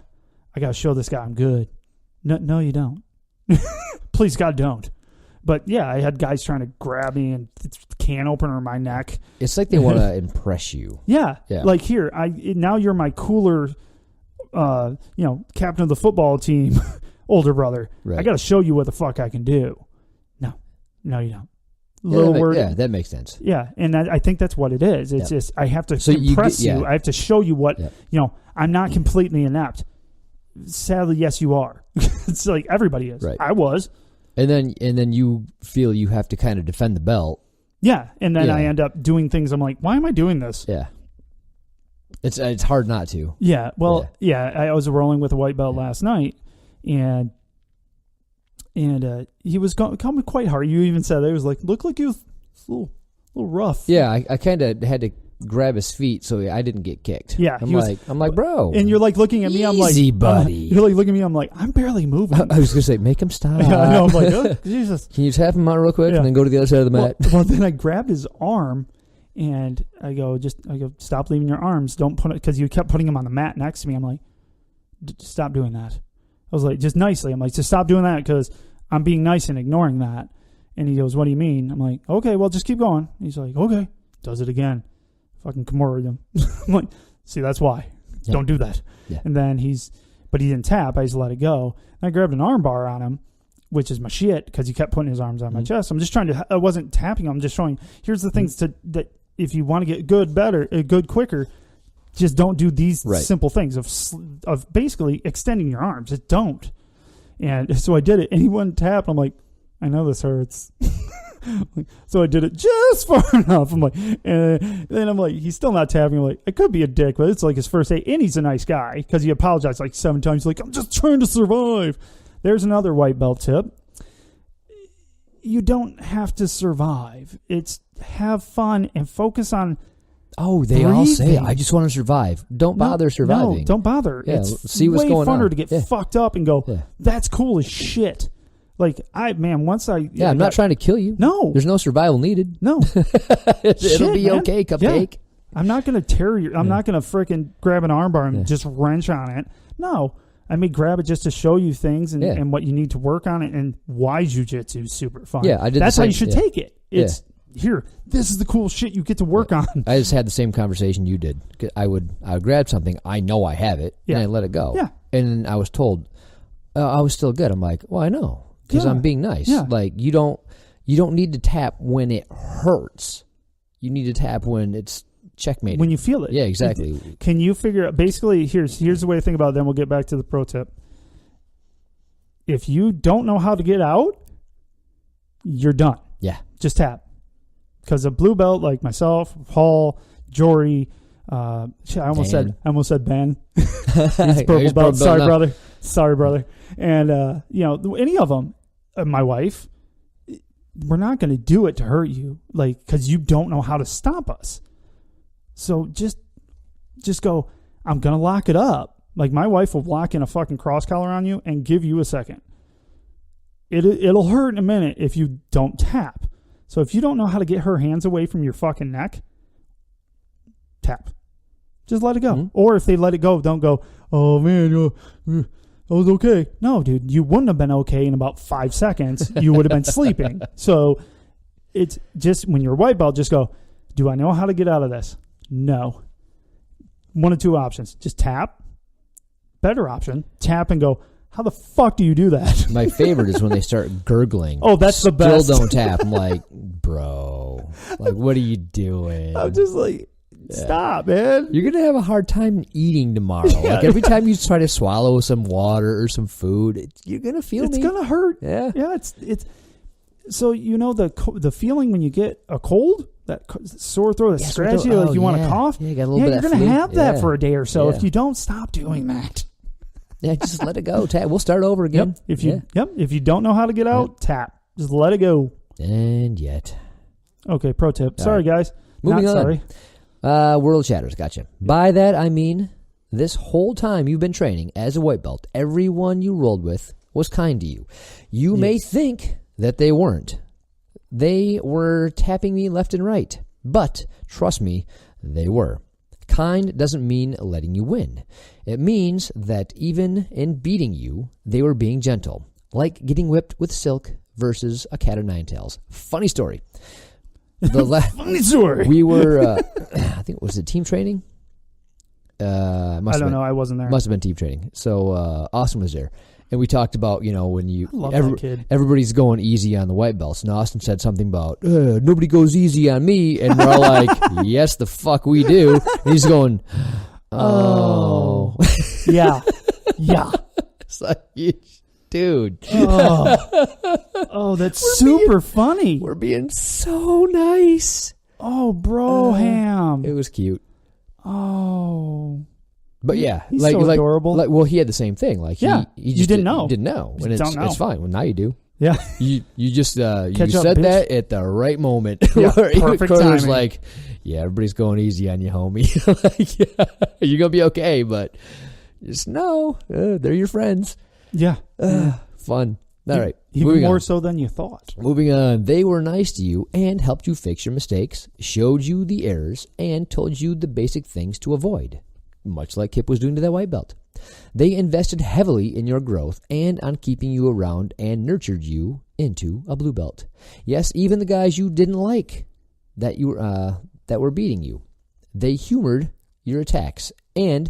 I got to show this guy I'm good. No, you don't. Please God, don't. But yeah, I had guys trying to grab me and can opener in my neck. It's like they want to impress you. Yeah. Like here, now you're my cooler, captain of the football team, older brother. Right. I got to show you what the fuck I can do. No, you don't. That makes sense. Yeah, and I think that's what it is. It's just I have to impress you. I have to show you what I'm not completely inept. Sadly, yes, you are. It's like everybody is. Right. I was. And then you feel you have to kind of defend the belt. Yeah, and then I end up doing things. I'm like, why am I doing this? Yeah. It's hard not to. Yeah. Well, I was rolling with a white belt last night, and he was coming quite hard. You even said it was like, looked like he was a little rough. Yeah, I kind of had to grab his feet so I didn't get kicked. Yeah, I'm like, bro. And you're like looking at me. I'm like, easy, buddy. You're like looking at me. I'm like, I'm barely moving. I was gonna say, make him stop. Yeah, I know. I'm like, oh, Jesus. Can you tap him out real quick and then go to the other side of the mat? Well, then I grabbed his arm. And I go, stop leaving your arms. Don't put it, because you kept putting him on the mat next to me. I'm like, stop doing that. I was like, just nicely. I'm like, just stop doing that, because I'm being nice and ignoring that. And he goes, what do you mean? I'm like, okay, well, just keep going. He's like, okay. Does it again. Fucking Kimura him. I'm like, see, that's why. Yeah. Don't do that. Yeah. And then but he didn't tap. I just let it go. And I grabbed an arm bar on him, which is my shit, because he kept putting his arms on my chest. I'm just I wasn't tapping him. I'm just showing, here's the things that if you want to get good quicker, just don't do these simple things of basically extending your arms. Just don't. And so I did it, and he wouldn't tap. I'm like, I know this hurts. So I did it just far enough. I'm like, and then I'm like, he's still not tapping. I'm like, it could be a dick, but it's like his first day, and he's a nice guy, because he apologized like 7 times. He's like, I'm just trying to survive. There's another white belt tip. You don't have to survive. It's have fun and focus on breathing. All say, I just want to survive. Don't bother surviving. No, don't bother. Yeah, it's see what's going on. Way funner to get fucked up and go, that's cool as shit. Like, once I... Yeah, I'm not trying to kill you. No. There's no survival needed. No. It'll be okay, cupcake. Yeah. I'm not going to tear you. I'm not going to freaking grab an armbar and just wrench on it. No. I may grab it just to show you things and what you need to work on it, and why jiu-jitsu is super fun. Yeah, I did. That's how you should take it. It's here. This is the cool shit you get to work on. I just had the same conversation you did. I would grab something. I know I have it, and I let it go. Yeah. And I was told I was still good. I'm like, well, I know, because I'm being nice. Yeah. Like you don't need to tap when it hurts. You need to tap when it's checkmate. When you feel it. Yeah, exactly. Can you figure out, basically, here's the way to think about it, then we'll get back to the pro tip. If you don't know how to get out, you're done. Yeah. Just tap. Because a blue belt like myself, Paul, Jory, I almost said Ben. He's purple belt. Sorry, brother. And any of them, my wife, we're not going to do it to hurt you, like, because you don't know how to stop us. So just go, I'm going to lock it up. Like, my wife will lock in a fucking cross collar on you and give you a second. It'll hurt in a minute if you don't tap. So if you don't know how to get her hands away from your fucking neck, tap. Just let it go. Mm-hmm. Or if they let it go, don't go, oh man, I was okay. No, dude, you wouldn't have been okay in about 5 seconds. You would have been sleeping. So it's just when you're a white belt, just go, do I know how to get out of this? No. One of two options. Just tap. Better option. Tap and go, how the fuck do you do that? My favorite is when they start gurgling. Oh, that's the best. Still don't tap. I'm like, bro, like, what are you doing? I'm just like, stop, man. You're going to have a hard time eating tomorrow. Yeah. Like, every time you try to swallow some water or some food, you're going to feel It's going to hurt. Yeah. Yeah, it's so you know the feeling when you get a cold, that sore throat, that scratchy, like you want to cough. Yeah, you got a little bit you're of that going to flu. have that for a day or so Yeah. if you don't stop doing that. Yeah, just let it go. Tap. We'll start over again. If you don't know how to get out, tap. Just let it go. And yet. Okay, pro tip. Sorry, guys. Moving Not on. sorry. World Shatters. Gotcha. By that, I mean, this whole time you've been training as a white belt, everyone you rolled with was kind to you. You may think that they weren't. They were tapping me left and right. But, trust me, they were. Kind doesn't mean letting you win. It means that even in beating you, they were being gentle. Like getting whipped with silk versus a cat of nine tails. Funny story. Funny story. We were, I think, was it team training? I don't know. I wasn't there. Must have been team training. So Austin was there. And we talked about, when you that kid. Everybody's going easy on the white belts. And Austin said something about, nobody goes easy on me. And we're all like, yes, the fuck we do. And he's going, oh. Yeah. Yeah. It's like, dude. Oh, that's super funny. We're being so nice. Oh, bro, ham. It was cute. Oh. But yeah, he's so adorable. Well, he had the same thing. Like, he you just didn't know. You didn't know, and don't know. it's fine. Well, now you do. Yeah, you just you Catch up, said bitch. that at the right moment. Yeah, where perfect Kroyler's timing. like, yeah, everybody's going easy on you, homie. Like, yeah, you're gonna be okay, but just know they're your friends. Yeah, Fun. All right, even moving more on. so than you thought. Moving on, they were nice to you and helped you fix your mistakes, showed you the errors, and told you the basic things to avoid, much like Kip was doing to that white belt. They invested heavily in your growth and on keeping you around and nurtured you into a blue belt. Yes, even the guys you didn't like that were beating you, they humored your attacks and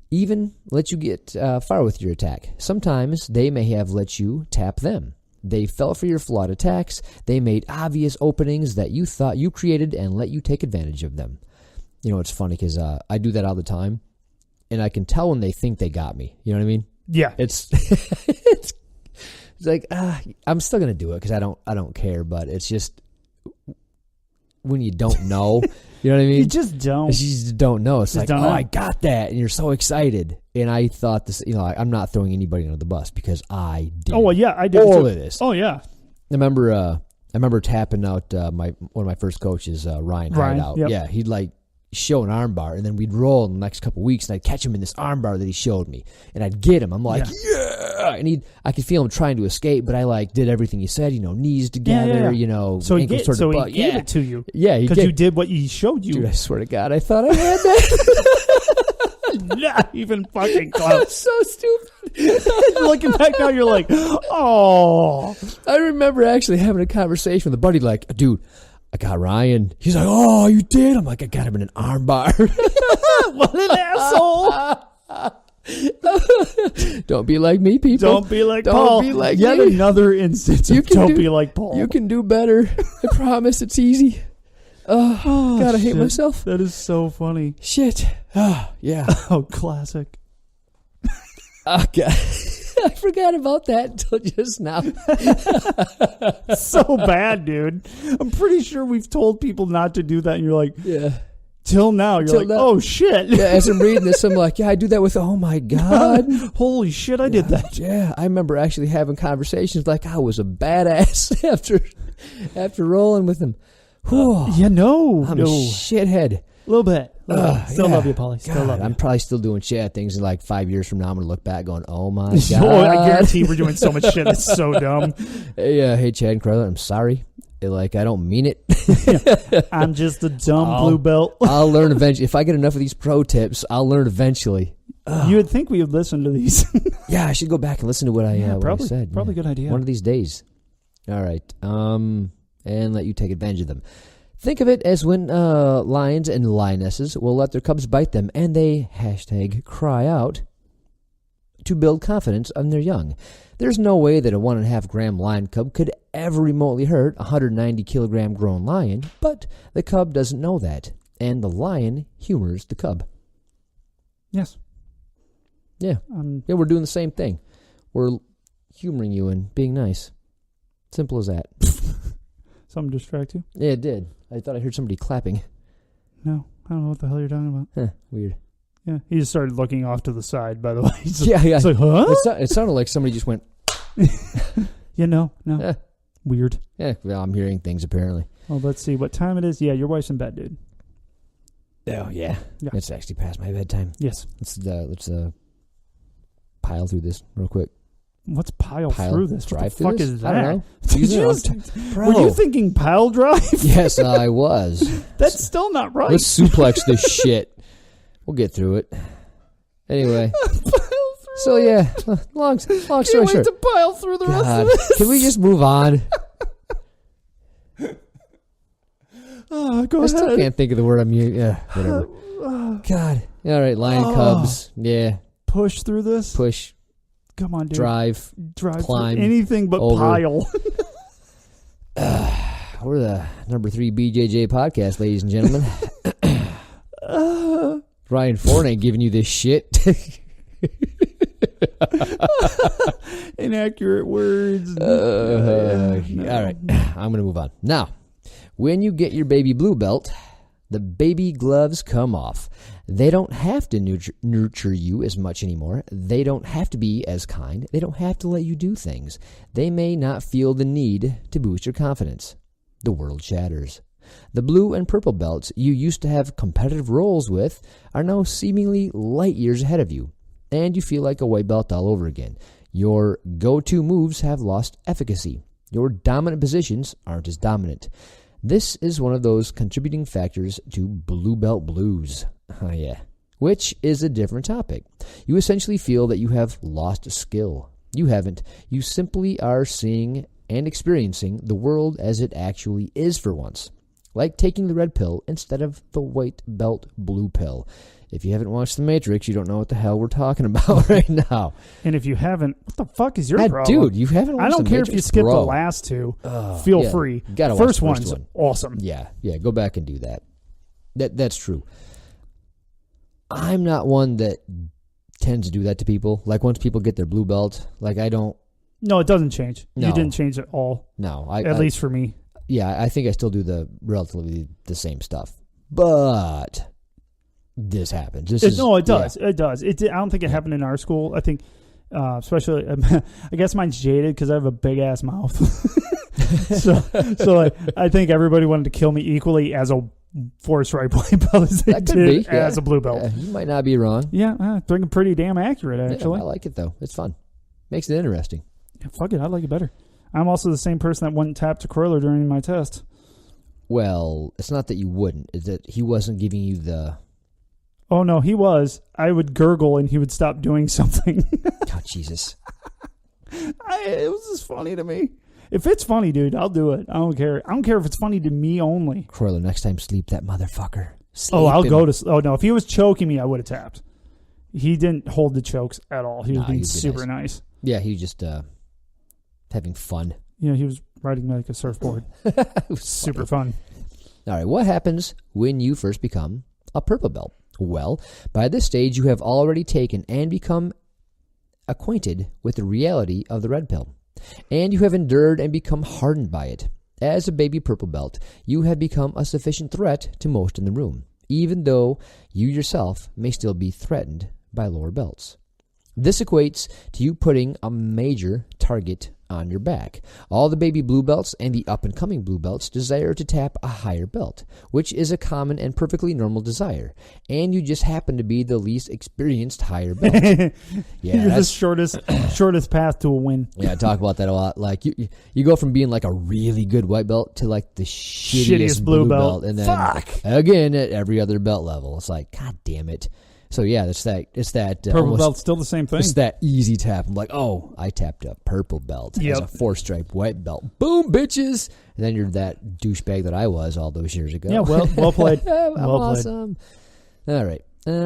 even let you get far with your attack. Sometimes they may have let you tap them. They fell for your flawed attacks. They made obvious openings that you thought you created and let you take advantage of them. It's funny because I do that all the time, and I can tell when they think they got me. You know what I mean? Yeah, It's like I'm still gonna do it because I don't care, but it's just when you don't know, you know what I mean? you just don't. You just don't know. It's Just like, don't know. I got that, and you're so excited. And I thought this, I'm not throwing anybody under the bus because I did. Oh well, yeah, I did all too. of this. Oh yeah, I remember tapping out one of my first coaches, Ryan Hideout. Yep. Yeah, he'd like show an arm bar, and then we'd roll in the next couple of weeks, and I'd catch him in this arm bar that he showed me, and I'd get him. I'm like, yeah, and I could feel him trying to escape, but I did everything he said. Knees together. So he ankles toward the butt. gave it to you. Yeah, he because did. you did what he showed you. Dude, I swear to God, I thought I had that. Not even fucking That close. was so stupid. Looking back now, you're like, oh. I remember actually having a conversation with a buddy, like, dude, I got Ryan. He's like, oh, you did? I'm like, I got him in an arm bar. What an asshole. Don't be like me, people. Don't be like Don't Paul. be like Yet me. another instance of don't be like Paul. You can do better. I promise it's easy. Oh, God, I hate shit. myself. That is so funny. Shit. Yeah. Oh, classic. Oh, God. I forgot about that until just now. So bad, dude. I'm pretty sure we've told people not to do that, and you're like, Yeah. till now. You're Till like, now. oh, shit. Yeah, as I'm reading this, I'm like, yeah, I do that with, oh, my God. Holy shit, I did that. Yeah, I remember actually having conversations like I was a badass after rolling with him. Whew. Yeah, no. I'm no. a shithead. A little bit. Still Yeah. love you, Paulie. Still God, love you. I'm probably still doing shit things, and like 5 years from now, I'm going to look back going, oh, my God. Oh, I guarantee we're doing so much shit. It's so dumb. Hey, Chad and Kroyler, I'm sorry. I don't mean it. I'm just a dumb blue belt. I'll learn eventually. If I get enough of these pro tips, I'll learn eventually. You would think we would listen to these. Yeah, I should go back and listen to what I said. Probably a good idea. One of these days. All right. And let you take advantage of them. Think of it as when lions and lionesses will let their cubs bite them, and they #cry out to build confidence on their young. There's no way that a 1.5 gram lion cub could ever remotely hurt a 190 kilogram grown lion, but the cub doesn't know that, and the lion humors the cub. Yes. Yeah. Yeah, we're doing the same thing. We're humoring you and being nice. Simple as that. Something distract you? Yeah, it did. I thought I heard somebody clapping. No, I don't know what the hell you're talking about. Huh, weird. Yeah, he just started looking off to the side, by the way. Yeah. It's like, huh? It sounded like somebody just went... Yeah, no. Weird. Yeah, well, I'm hearing things apparently. Well, let's see what time it is. Yeah, your wife's in bed, dude. Oh, yeah. It's actually past my bedtime. Yes. Let's pile through this real quick. What's pile through this? What the fuck is that? I don't know. Were you thinking pile drive? Yes, I was. That's still not right. Let's suplex this shit. We'll get through it. Anyway. So, yeah. Long story short. Can't wait to pile through the rest of this. Can we just move on? Go ahead. I still can't think of the word I'm using. Yeah, whatever. God. All right, lion cubs. Yeah. Push through this? Push. Come on, dude. Drive, climb, anything but over. pile. We're the number 3 BJJ podcast, ladies and gentlemen. Ryan Ford ain't giving you this shit. Inaccurate words. No. All right, I'm going to move on. Now, when you get your baby blue belt, the baby gloves come off. They don't have to nurture you as much anymore. They don't have to be as kind. They don't have to let you do things. They may not feel the need to boost your confidence. The world shatters. The blue and purple belts you used to have competitive roles with are now seemingly light years ahead of you, and you feel like a white belt all over again. Your go-to moves have lost efficacy. Your dominant positions aren't as dominant. This is one of those contributing factors to blue belt blues. Oh, yeah. Which is a different topic. You essentially feel that you have lost a skill. You haven't. You simply are seeing and experiencing the world as it actually is for once. Like taking the red pill instead of the white belt blue pill. If you haven't watched The Matrix, you don't know what the hell we're talking about right now. And if you haven't, what the fuck is your problem? Dude, you haven't watched I don't The care Matrix, if you skip bro. the last two. Feel free. Gotta First watch the one's one. awesome. Yeah, go back and do that. That's true. I'm not one that tends to do that to people. Like once people get their blue belt, like I don't. No, it doesn't change. No. You didn't change at all. No, at least for me. Yeah, I think I still do the relatively the same stuff, but this happens. It does. Yeah. It does. I don't think it happened in our school. I think, especially, I guess mine's jaded because I have a big ass mouth. so I think everybody wanted to kill me equally as a force right white belt as they did as a blue belt. You might not be wrong. Yeah, I think I'm pretty damn accurate actually. I like it though. It's fun. Makes it interesting. Yeah, fuck it, I like it better. I'm also the same person that wouldn't tap to Kroyler during my test. Well, it's not that you wouldn't. It's that he wasn't giving you the... Oh, no, he was. I would gurgle and he would stop doing something. Oh, Jesus. It was just funny to me. If it's funny, dude, I'll do it. I don't care. I don't care if it's funny to me only. Kroyler, next time sleep that motherfucker. No, if he was choking me, I would have tapped. He didn't hold the chokes at all. He was being super nice. Yeah, he was just having fun. Yeah, he was riding like a surfboard. It was super fun. All right, what happens when you first become a purple belt? Well, by this stage, you have already taken and become acquainted with the reality of the red pill, and you have endured and become hardened by it. As a baby purple belt, you have become a sufficient threat to most in the room, even though you yourself may still be threatened by lower belts. This equates to you putting a major target on your back. All the baby blue belts and the up-and-coming blue belts desire to tap a higher belt, which is a common and perfectly normal desire, and you just happen to be the least experienced higher belt. Yeah, you're the shortest path to a win. Yeah, I talk about that a lot. Like you go from being like a really good white belt to like the shittiest blue belt, and then again at every other belt level. It's like, God damn it. So yeah, it's that Purple belt's still the same thing. It's that easy tap. I'm like, oh, I tapped a purple belt as a 4-stripe white belt. Boom, bitches. And then you're that douchebag that I was all those years ago. Yeah, well played. I'm awesome. All right.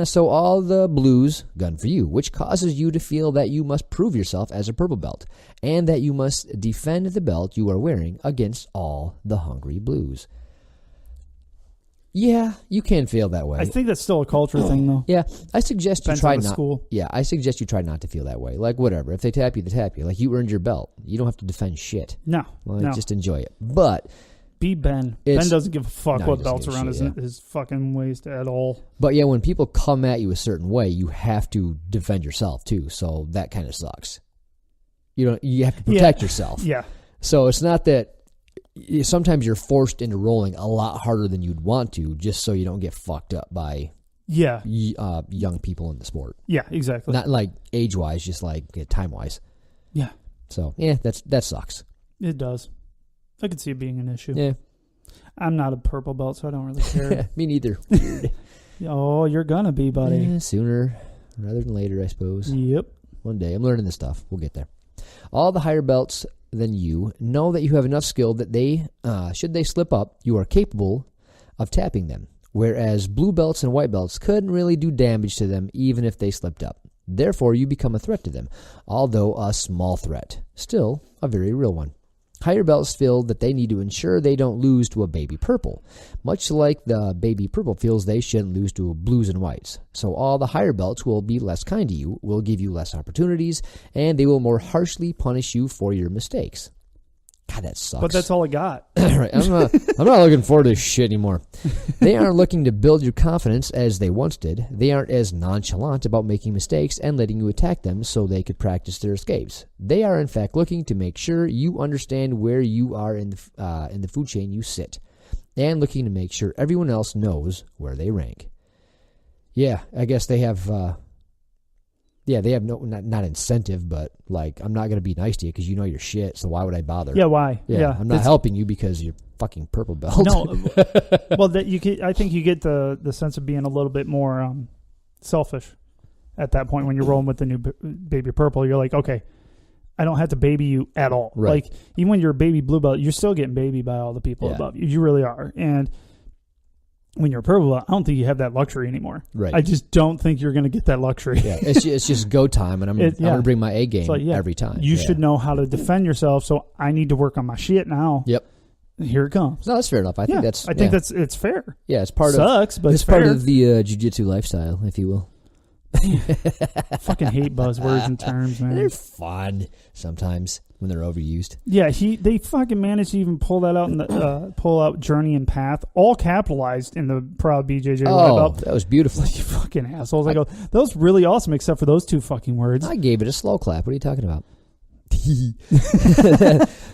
So all the blues, gun for you, which causes you to feel that you must prove yourself as a purple belt and that you must defend the belt you are wearing against all the hungry blues. Yeah, you can feel that way. I think that's still a culture thing, though. Yeah, I suggest Depends you try on the not. school. Yeah, I suggest you try not to feel that way. Like whatever, if they tap you, they tap you. Like you earned your belt. You don't have to defend shit. No, just enjoy it. But be Ben. Ben doesn't give a fuck what belts around his fucking waist at all. But yeah, when people come at you a certain way, you have to defend yourself too. So that kind of sucks. You have to protect yourself. Yeah. So it's not that. Sometimes you're forced into rolling a lot harder than you'd want to, just so you don't get fucked up by young people in the sport. Yeah, exactly. Not like age wise, just like time wise. Yeah. So yeah, that sucks. It does. I could see it being an issue. Yeah. I'm not a purple belt, so I don't really care. Me neither. Weird. Oh, you're gonna be, buddy. Yeah, sooner rather than later, I suppose. Yep. One day. I'm learning this stuff. We'll get there. All the higher belts than you know that you have enough skill that they, should they slip up, you are capable of tapping them. Whereas blue belts and white belts couldn't really do damage to them even if they slipped up. Therefore, you become a threat to them, although a small threat. Still, a very real one. Higher belts feel that they need to ensure they don't lose to a baby purple, much like the baby purple feels they shouldn't lose to blues and whites. So all the higher belts will be less kind to you, will give you less opportunities, and they will more harshly punish you for your mistakes. God, that sucks. But that's all I got. Right. I'm not looking forward to this shit anymore. They aren't looking to build your confidence as they once did. They aren't as nonchalant about making mistakes and letting you attack them so they could practice their escapes. They are, in fact, looking to make sure you understand where you are in the food chain you sit, and looking to make sure everyone else knows where they rank. Yeah, I guess they have... they have not incentive, but like, I'm not going to be nice to you because you know your shit, so why would I bother? Yeah, why? Yeah. I'm not helping you because you're fucking purple belt. No, well, I think you get the sense of being a little bit more selfish at that point when you're rolling with the new baby purple. You're like, okay, I don't have to baby you at all. Right. Like, even when you're a baby blue belt, you're still getting babied by all the people above you. You really are. And when you're a purple belt, I don't think you have that luxury anymore. Right. I just don't think you're going to get that luxury. Yeah, it's just go time, and I'm going to bring my A game every time. You should know how to defend yourself, so I need to work on my shit now. Yep. Here it comes. No, that's fair enough. I think it's fair. Yeah, it's part Sucks, of but it's part of the jiu-jitsu lifestyle, if you will. I fucking hate buzzwords and terms, man. They're fun sometimes when they're overused. Yeah, they fucking managed to even pull that out in the pull out journey and path, all capitalized in the proud BJJ. Oh, that was beautiful. You fucking assholes! I go, that was really awesome, except for those two fucking words. I gave it a slow clap. What are you talking about?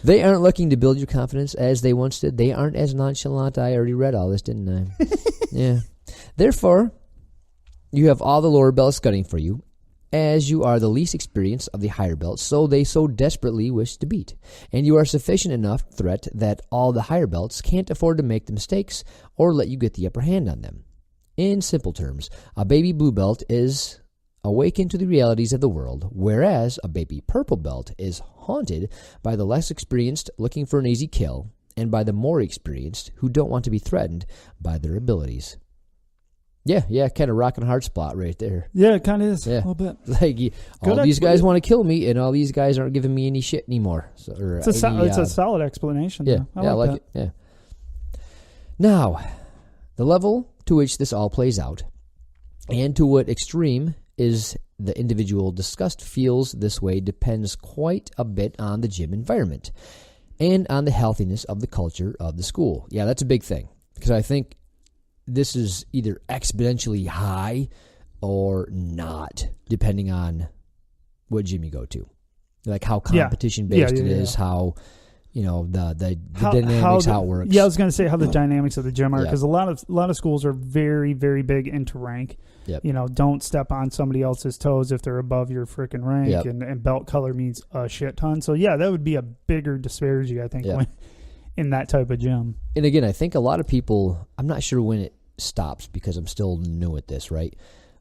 They aren't looking to build your confidence as they once did. They aren't as nonchalant. I already read all this, didn't I? Yeah. Therefore, you have all the lower belts gunning for you, as you are the least experienced of the higher belts, so they so desperately wish to beat. And you are sufficient enough threat that all the higher belts can't afford to make the mistakes or let you get the upper hand on them. In simple terms, a baby blue belt is awakened to the realities of the world, whereas a baby purple belt is haunted by the less experienced looking for an easy kill, and by the more experienced who don't want to be threatened by their abilities. Yeah, kind of rock and hard spot right there. Yeah, it kind of is. Yeah. A little bit. Like, all these guys want to kill me, and all these guys aren't giving me any shit anymore. So, it's a solid explanation. Yeah, I like that. It. Yeah. Now, the level to which this all plays out, and to what extreme is the individual discussed feels this way, depends quite a bit on the gym environment and on the healthiness of the culture of the school. Yeah, that's a big thing, because I think this is either exponentially high or not, depending on what gym you go to. Like how competition-based it is, how, the dynamics, how it works. Yeah, I was going to say how the dynamics of the gym are, because a lot of schools are very, very big into rank. Yep. Don't step on somebody else's toes if they're above your freaking rank, and belt color means a shit ton. So, yeah, that would be a bigger disparity, I think, in that type of gym. And again, I think a lot of people, I'm not sure when it stops because I'm still new at this, right?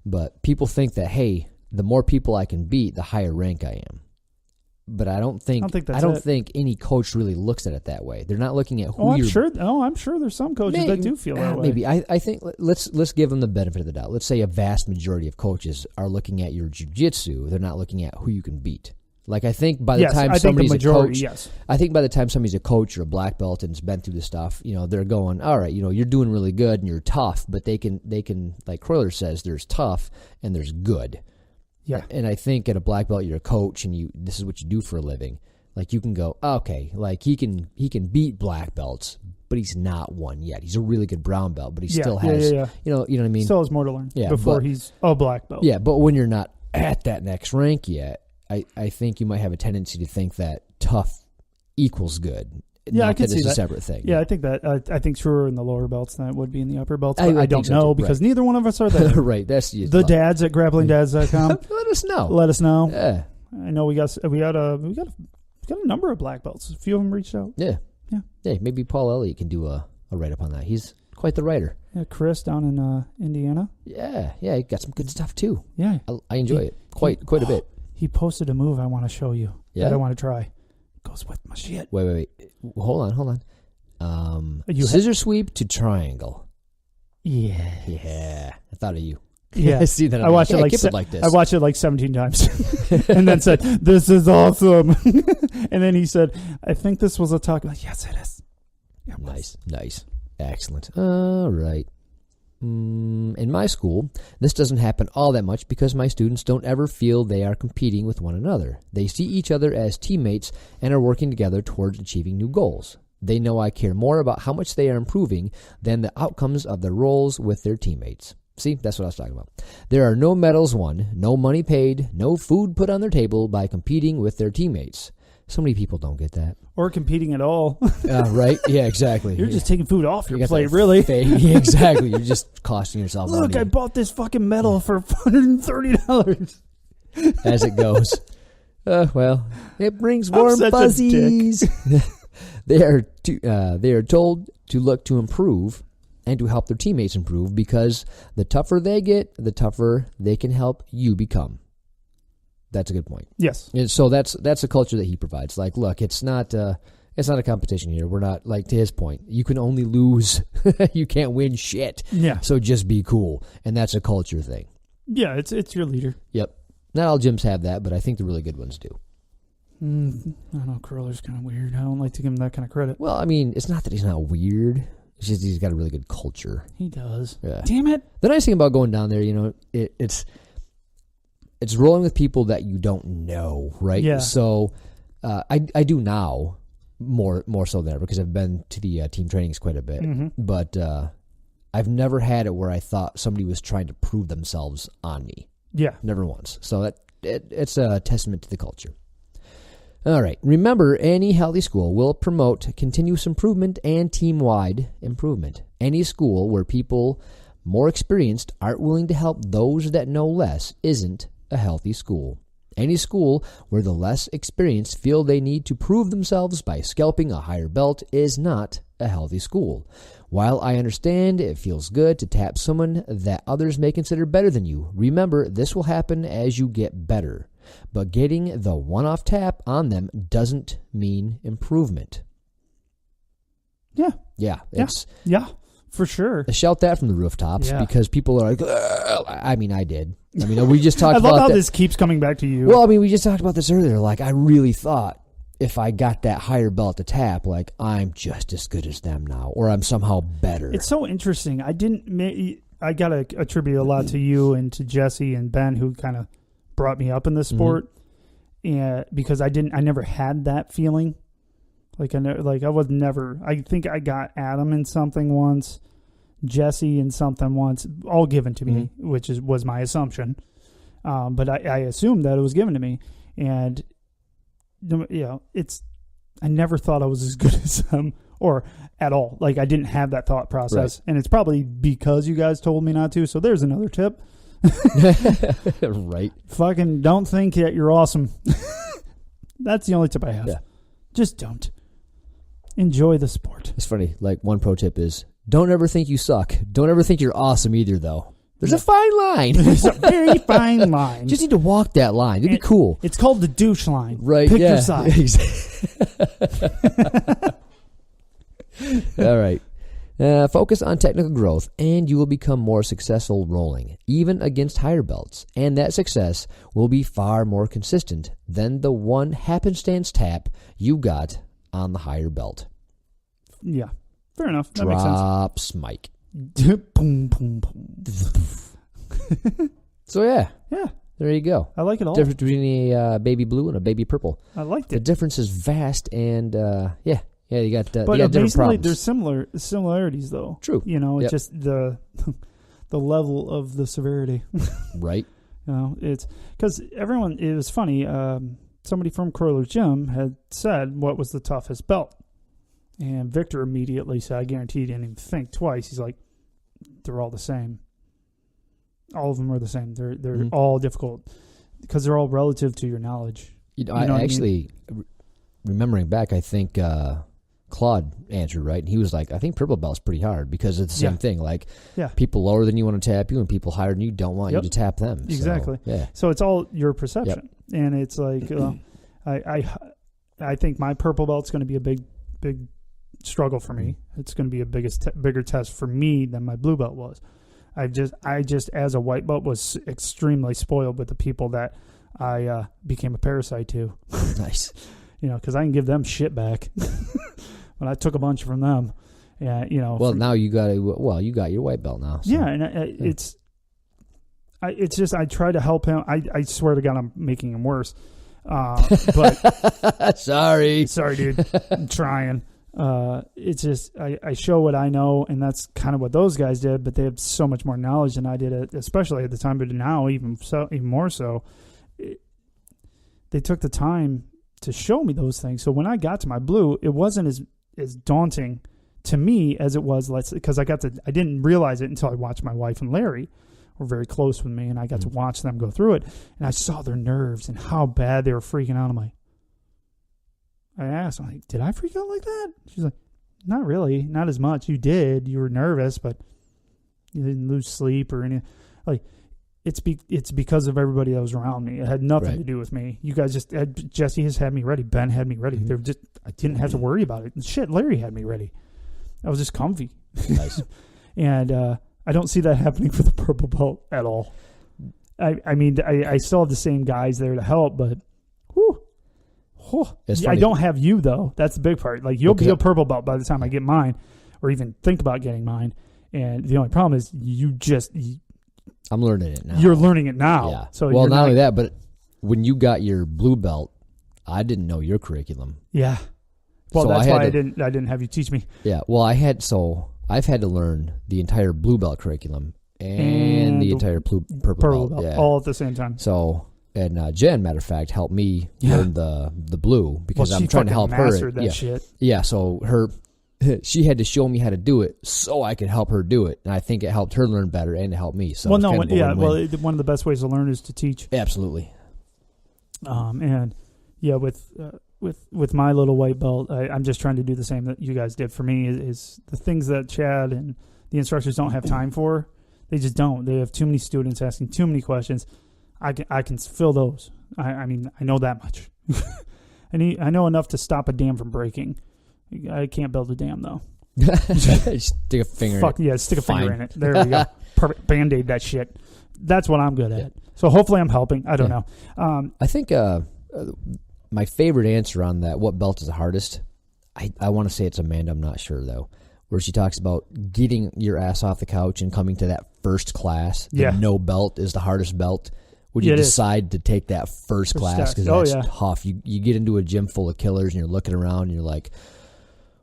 But people think that, hey, the more people I can beat, the higher rank I am. But I don't think any coach really looks at it that way. They're not looking at who I'm sure there's some coaches that do feel that way. Maybe. I think let's give them the benefit of the doubt. Let's say a vast majority of coaches are looking at your jiu-jitsu. They're not looking at who you can beat. Like, I think by the time somebody's a coach, I think by the time somebody's a coach or a black belt and has been through this stuff, they're going, all right, you're doing really good and you're tough, but they can, like Kroyler says, there's tough and there's good. Yeah. And I think at a black belt, you're a coach and this is what you do for a living. Like, you can go, okay, like he can beat black belts, but he's not one yet. He's a really good brown belt, but he still has, you know what I mean? Still has more to learn before he's a black belt. Yeah, but when you're not at that next rank yet, I think you might have a tendency to think that tough equals good. Yeah, I can see that. It's a separate thing. Yeah, I think that. I think truer in the lower belts than it would be in the upper belts. But I don't know because neither one of us are there. Right. That's the dads at grapplingdads.com. Let us know. Yeah. I know we got a number of black belts. A few of them reached out. Yeah. Hey, maybe Paul Elliott can do a write up on that. He's quite the writer. Yeah, Chris down in Indiana. Yeah, he got some good stuff too. Yeah, I enjoy it quite a bit. He posted a move I want to show you. Yeah, that I want to try. Goes with my shit. Wait. Hold on. Scissor sweep to triangle. Yeah. I thought of you. Yeah, I see that. I watched it like this. I watched it like 17 times, and then said, "This is awesome." And then he said, "I think this was a talk." Like, yes, it is. Yeah, nice, excellent. All right. In my school, this doesn't happen all that much because my students don't ever feel they are competing with one another. They see each other as teammates and are working together towards achieving new goals. They know I care more about how much they are improving than the outcomes of their roles with their teammates. See, that's what I was talking about. There are no medals won, no money paid, no food put on their table by competing with their teammates. So many people don't get that. Or competing at all. Right? Yeah, exactly. You're just taking food off your plate, really. Yeah, exactly. You're just costing yourself money. Look, I bought this fucking medal for $130. As it goes. Well, it brings warm fuzzies. They are told to look to improve and to help their teammates improve because the tougher they get, the tougher they can help you become. That's a good point. Yes. And so that's a culture that he provides. Like, look, it's not a competition here. We're not, like, to his point, you can only lose. You can't win shit. Yeah. So just be cool. And that's a culture thing. Yeah, it's your leader. Yep. Not all gyms have that, but I think the really good ones do. I don't know. Kroyler's kind of weird. I don't like to give him that kind of credit. Well, I mean, it's not that he's not weird. It's just he's got a really good culture. He does. Yeah. Damn it. The nice thing about going down there, it's rolling with people that you don't know, right? Yeah. So I do now more so than ever because I've been to the team trainings quite a bit. Mm-hmm. But I've never had it where I thought somebody was trying to prove themselves on me. Yeah. Never once. So it's a testament to the culture. All right. Remember, any healthy school will promote continuous improvement and team-wide improvement. Any school where people more experienced aren't willing to help those that know less isn't a healthy school. Any school where the less experienced feel they need to prove themselves by scalping a higher belt is not a healthy school. While I understand it feels good to tap someone that others may consider better than you, remember this will happen as you get better. But getting the one-off tap on them doesn't mean improvement. Yeah. Yeah. For sure. Shout that from the rooftops because people are like, ugh. I mean, I did. I mean, we just talked about I love how this keeps coming back to you. Well, I mean, we just talked about this earlier. Like, I really thought if I got that higher belt to tap, like, I'm just as good as them now, or I'm somehow better. It's so interesting. I got to attribute a lot to you and to Jesse and Ben, who kind of brought me up in this sport, and because I never had that feeling. I think I got Adam in something once, Jesse in something once, all given to me, which was my assumption. But I assumed that it was given to me, and I never thought I was as good as them or at all. Like, I didn't have that thought process, and it's probably because you guys told me not to. So there's another tip. Right. Fucking don't think that you're awesome. That's the only tip I have. Yeah. Just don't. Enjoy the sport. It's funny. Like, one pro tip is don't ever think you suck. Don't ever think you're awesome either, though. There's a fine line. There's a very fine line. Just need to walk that line. It'd be cool. It's called the douche line. Right. Pick your side. All right. Focus on technical growth, and you will become more successful rolling, even against higher belts. And that success will be far more consistent than the one happenstance tap you got on the higher belt. Yeah. Fair enough. That makes sense. Drops mic. Boom, boom, boom. So, yeah. Yeah. There you go. I like it all. Difference between a baby blue and a baby purple. I liked The it. difference is vast, and you got But different basically, problems. there's similarities, though. True. It's just the level of the severity. Right. It's because everyone. It was funny. Somebody from Kroyler's gym had said what was the toughest belt, and Victor immediately said, "I guarantee he didn't even think twice." He's like, "They're all the same. All of them are the same. They're all difficult because they're all relative to your knowledge." I actually, remembering back, I think Claude answered right, and he was like, "I think purple belt's pretty hard because it's the same thing. Like, people lower than you want to tap you, and people higher than you don't want you to tap them." Exactly. So, So it's all your perception, and it's like, I think my purple belt's going to be a big struggle for me. It's going to be a bigger test for me than my blue belt was. I just as a white belt was extremely spoiled with the people that I became a parasite to. Nice. Because I can give them shit back. But I took a bunch from them. Yeah, Well, now you got your white belt now. So. Yeah, and it's just I try to help him. I swear to God, I'm making him worse. But sorry, dude. I'm trying. It's just I show what I know, and that's kind of what those guys did. But they have so much more knowledge than I did, especially at the time. But now, even more so, they took the time to show me those things. So when I got to my blue, it wasn't as daunting to me as it was. Because I didn't realize it until I watched my wife and Larry were very close with me, and I got to watch them go through it, and I saw their nerves and how bad they were freaking out. I asked, I'm like, did I freak out like that? She's like, not really, not as much. You did. You were nervous, but you didn't lose sleep or anything. Like, it's because of everybody that was around me. It had nothing to do with me. You guys Jesse has had me ready. Ben had me ready. I didn't have to worry about it. And shit, Larry had me ready. I was just comfy. Nice. And I don't see that happening for the purple belt at all. I mean, I still have the same guys there to help, but whew. I don't have you, though. That's the big part. Like, you'll be a purple belt by the time I get mine, or even think about getting mine. And the only problem is I'm learning it now. You're learning it now. Yeah. So not only that, but when you got your blue belt, I didn't know your curriculum. Yeah. Well, so that's why I didn't have you teach me. Yeah. Well, I've had to learn the entire blue belt curriculum and the entire purple belt. Yeah. All at the same time. So, and Jen, matter of fact, helped me learn the blue because I'm trying to help her. That shit. Yeah. So she had to show me how to do it so I could help her do it, and I think it helped her learn better and it helped me. So one of the best ways to learn is to teach. Absolutely. And yeah, with my little white belt, I'm just trying to do the same that you guys did for me. Is the things that Chad and the instructors don't have time for. They just don't. They have too many students asking too many questions. I can fill those. I mean, I know that much. I know enough to stop a dam from breaking. I can't build a dam, though. Stick a finger in it. Yeah, stick a finger in it. There we go. Perfect. Band-aid that shit. That's what I'm good at. So hopefully I'm helping. I don't know. I think my favorite answer on that, what belt is the hardest, I want to say it's Amanda. I'm not sure, though, where she talks about getting your ass off the couch and coming to that first class. No belt is the hardest belt. Would you decide to take that first class? Because that's tough. You get into a gym full of killers and you're looking around and you're like,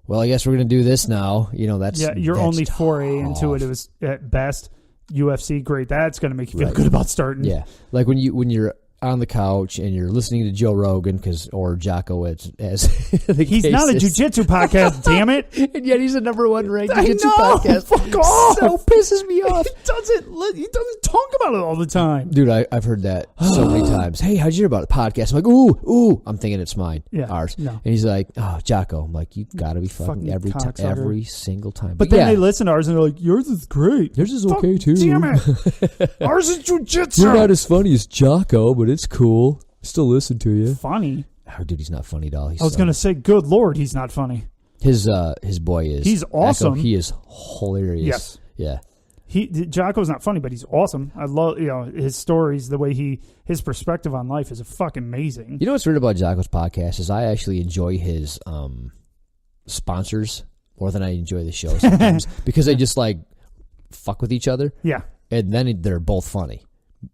well, I guess we're going to do this now. That's only foray into it. It was at best UFC. Great, that's going to make you feel good about starting. Yeah, like when you're on the couch and you're listening to Joe Rogan or Jocko as the He's case not a is. jiu-jitsu podcast, damn it. And yet he's a #1 ranked I jiu-jitsu know, podcast. fuck off. So pisses me off. He doesn't talk about it all the time. Dude, I've heard that so many times. Hey, how'd you hear about the podcast? I'm like, ooh. I'm thinking it's mine, ours. No. And he's like, oh, Jocko. I'm like, you gotta be fucking every single time. But then they listen to ours and they're like, yours is great. Yours is okay too. Damn it. Ours is jiu-jitsu. You're not as funny as Jocko, but it's cool. Still listen to you. Funny. Oh, dude, he's not funny at all. I was gonna say, good Lord, he's not funny. His boy is. He's awesome. Echo, he is hilarious. Yes. Yeah. Jocko's not funny, but he's awesome. I love his stories, the way his perspective on life is fucking amazing. You know what's weird about Jocko's podcast is I actually enjoy his sponsors more than I enjoy the show sometimes because they just like fuck with each other. Yeah. And then they're both funny.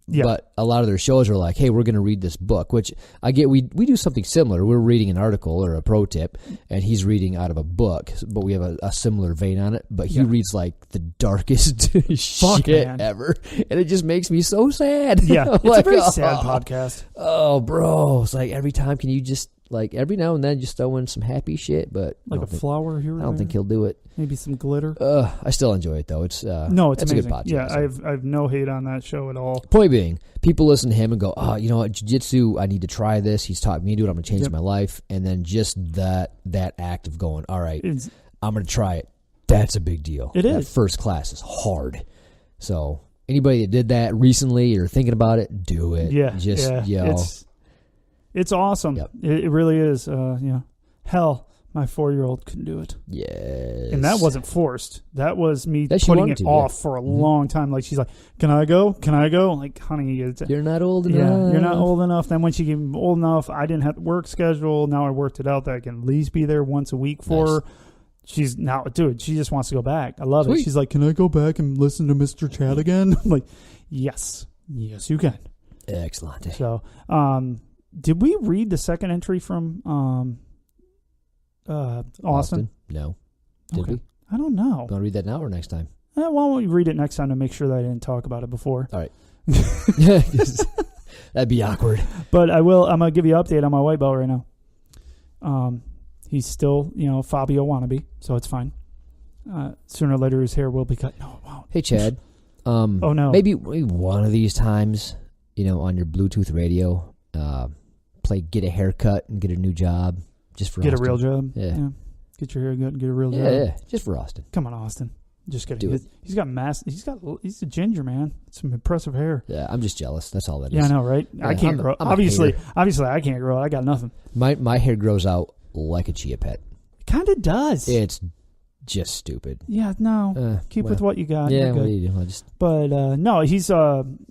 Yeah. But a lot of their shows are like, hey, we're going to read this book, which I get. We do something similar. We're reading an article or a pro tip, and he's reading out of a book, but we have a similar vein on it. But he reads like the darkest shit ever, and it just makes me so sad. Yeah, it's like, a very sad podcast. Oh, bro. It's like every time, can you just, like, every now and then just throw in some happy shit, but Like a flower here. I don't think he'll do it. Maybe some glitter. I still enjoy it though. It's it's a amazing. good podcast. Yeah, I've no hate on that show at all. Point being, people listen to him and go, oh, you know what, jiu-jitsu, I need to try this. He's taught me to do it. I'm going to change my life. And then just that act of going, all right, I'm going to try it. That's a big deal. It is. That first class is hard. So anybody that did that recently or thinking about it, do it. Yeah. Just, It's awesome. Yep. It really is. Hell, my 4-year-old couldn't do it. Yes. And that wasn't forced. That was me That she putting wanted it to, off for a long time. Like, she's like, can I go? Can I go? Like, honey, you're not old enough. Yeah, you're not old enough. Then when she came old enough, I didn't have the work schedule. Now I worked it out that I can at least be there once a week for her. She's now, dude, she just wants to go back. I love it. She's like, can I go back and listen to Mr. Chad again? I'm like, yes, you can. Excellent. So, did we read the second entry from Austin? No. Did we? I don't know. Want to read that now or next time? Why don't we read it next time to make sure that I didn't talk about it before? All right. That'd be awkward. But I will. I'm gonna give you an update on my white belt right now. He's still, Fabio wannabe, so it's fine. Sooner or later, his hair will be cut. No, it won't. Hey, Chad. Oh no. Maybe one of these times, on your Bluetooth radio, play "Get a Haircut" and get a new job just for get Austin. a real job. Yeah. Get your hair good and get a real job. Yeah, just for Austin. Come on, Austin. Just kidding. Do it. He's a ginger man. Some impressive hair. Yeah, I'm just jealous. That's all that is. Yeah, I know, right? Yeah, I can't grow. Obviously, I can't grow. I got nothing. My hair grows out like a chia pet. It kind of does. It's just stupid. Yeah, no. Keep with what you got. Yeah, what do you do? But no, he's.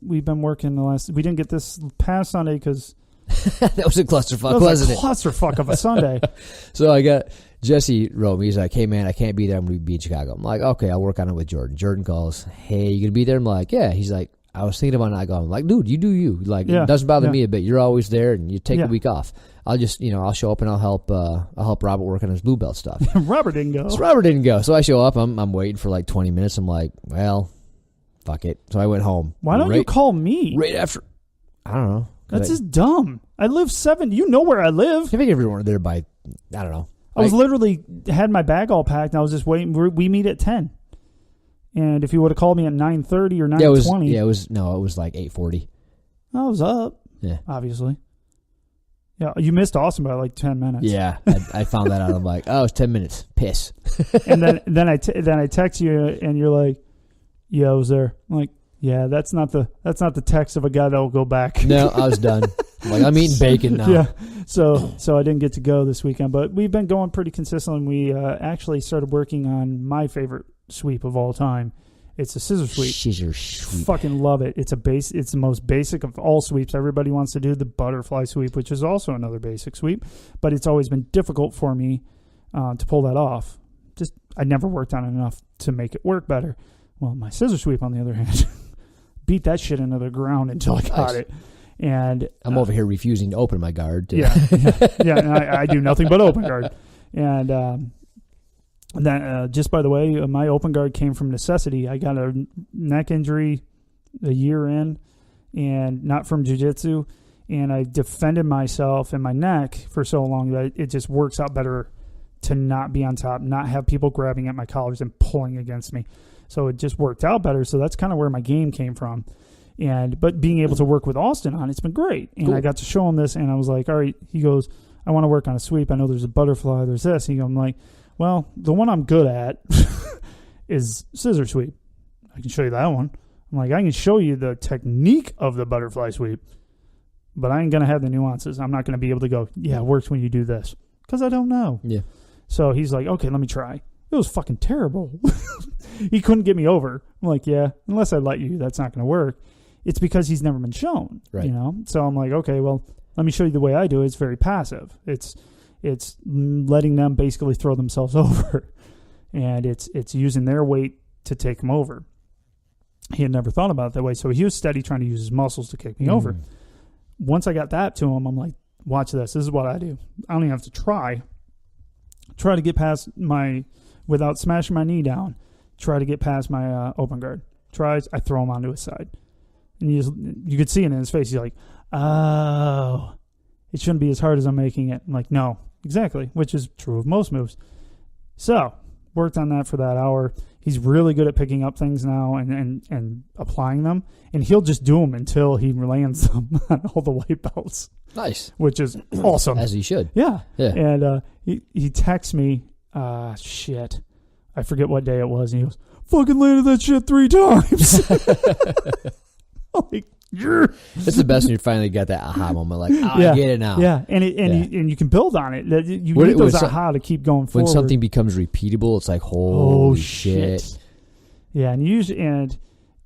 We've been working we didn't get this past Sunday because that was a clusterfuck, wasn't it? Clusterfuck of a Sunday. So I got Jesse wrote me. He's like, "Hey man, I can't be there. I'm gonna be in Chicago." I'm like, "Okay, I'll work on it with Jordan." Jordan calls, "Hey, you gonna be there?" I'm like, "Yeah." He's like, "I was thinking about not going." I'm like, "Dude, you do you. Like, it doesn't bother me a bit. You're always there, and you take a week off. I'll just, I'll show up and I'll help Robert work on his blue belt stuff." Robert didn't go. So Robert didn't go. So I show up. I'm waiting for like 20 minutes. I'm like, well, fuck it. So I went home. Why don't you call me? Right after. I don't know. That's just dumb. I live 7. You know where I live. I think everyone there by, I don't know. I was literally had my bag all packed and I was just waiting. We meet at 10. And if you would have called me at 9:30 or 9:20. It was like 8:40. I was up. Yeah. Obviously. Yeah, you missed Austin by like 10 minutes. Yeah, I found that out. I'm like, oh, it's 10 minutes. Piss. And then I text you and you're like, yeah, I was there. I'm like, yeah, that's not the text of a guy that will go back. No, I was done. I'm like, I'm eating bacon now. Yeah. So I didn't get to go this weekend, but we've been going pretty consistently. We actually started working on my favorite sweep of all time. It's a scissor sweep. Scissor sweep. Fucking love it. It's the most basic of all sweeps. Everybody wants to do the butterfly sweep, which is also another basic sweep, but it's always been difficult for me to pull that off. I never worked on it enough to make it work better. Well, my scissor sweep, on the other hand, beat that shit into the ground until I got it. And I'm over here refusing to open my guard. Yeah. And I do nothing but open guard. And then, just by the way, my open guard came from necessity. I got a neck injury a year in, and not from jiu-jitsu. and I defended myself and my neck for so long that it just works out better to not be on top, not have people grabbing at my collars and pulling against me. So it just worked out better. So that's kind of where my game came from. But being able to work with Austin on it's been great. And cool. I got to show him this, and I was like, all right. He goes, I want to work on a sweep. I know there's a butterfly. There's this. I'm like, well, the one I'm good at is scissor sweep. I can show you that one. I'm like, I can show you the technique of the butterfly sweep, but I ain't going to have the nuances. I'm not going to be able to go, yeah, it works when you do this, because I don't know. Yeah. So he's like, okay, let me try. It was fucking terrible. He couldn't get me over. I'm like, yeah, unless I let you, that's not going to work. It's because he's never been shown, right. So I'm like, okay, well, let me show you the way I do it. It's very passive. It's letting them basically throw themselves over, and it's using their weight to take them over. He had never thought about it that way, so he was steady trying to use his muscles to kick me over. Once I got that to him, I'm like, watch this. This is what I do. I don't even have to try to get past without smashing my knee down, try to get past my open guard. I throw him onto his side. And you could see it in his face. He's like, oh, it shouldn't be as hard as I'm making it. I'm like, no, exactly, which is true of most moves. So worked on that for that hour. He's really good at picking up things now and applying them. And he'll just do them until he lands them on all the white belts. Nice. Which is awesome. As he should. Yeah. Yeah. And he texts me, shit, I forget what day it was. And he goes, fucking landed that shit 3 times. I'm like, yeah. It's the best when you finally got that aha moment. Like, I get it now. Yeah, and you can build on it. You need those aha to keep going forward. When something becomes repeatable, it's like, holy shit. Yeah, and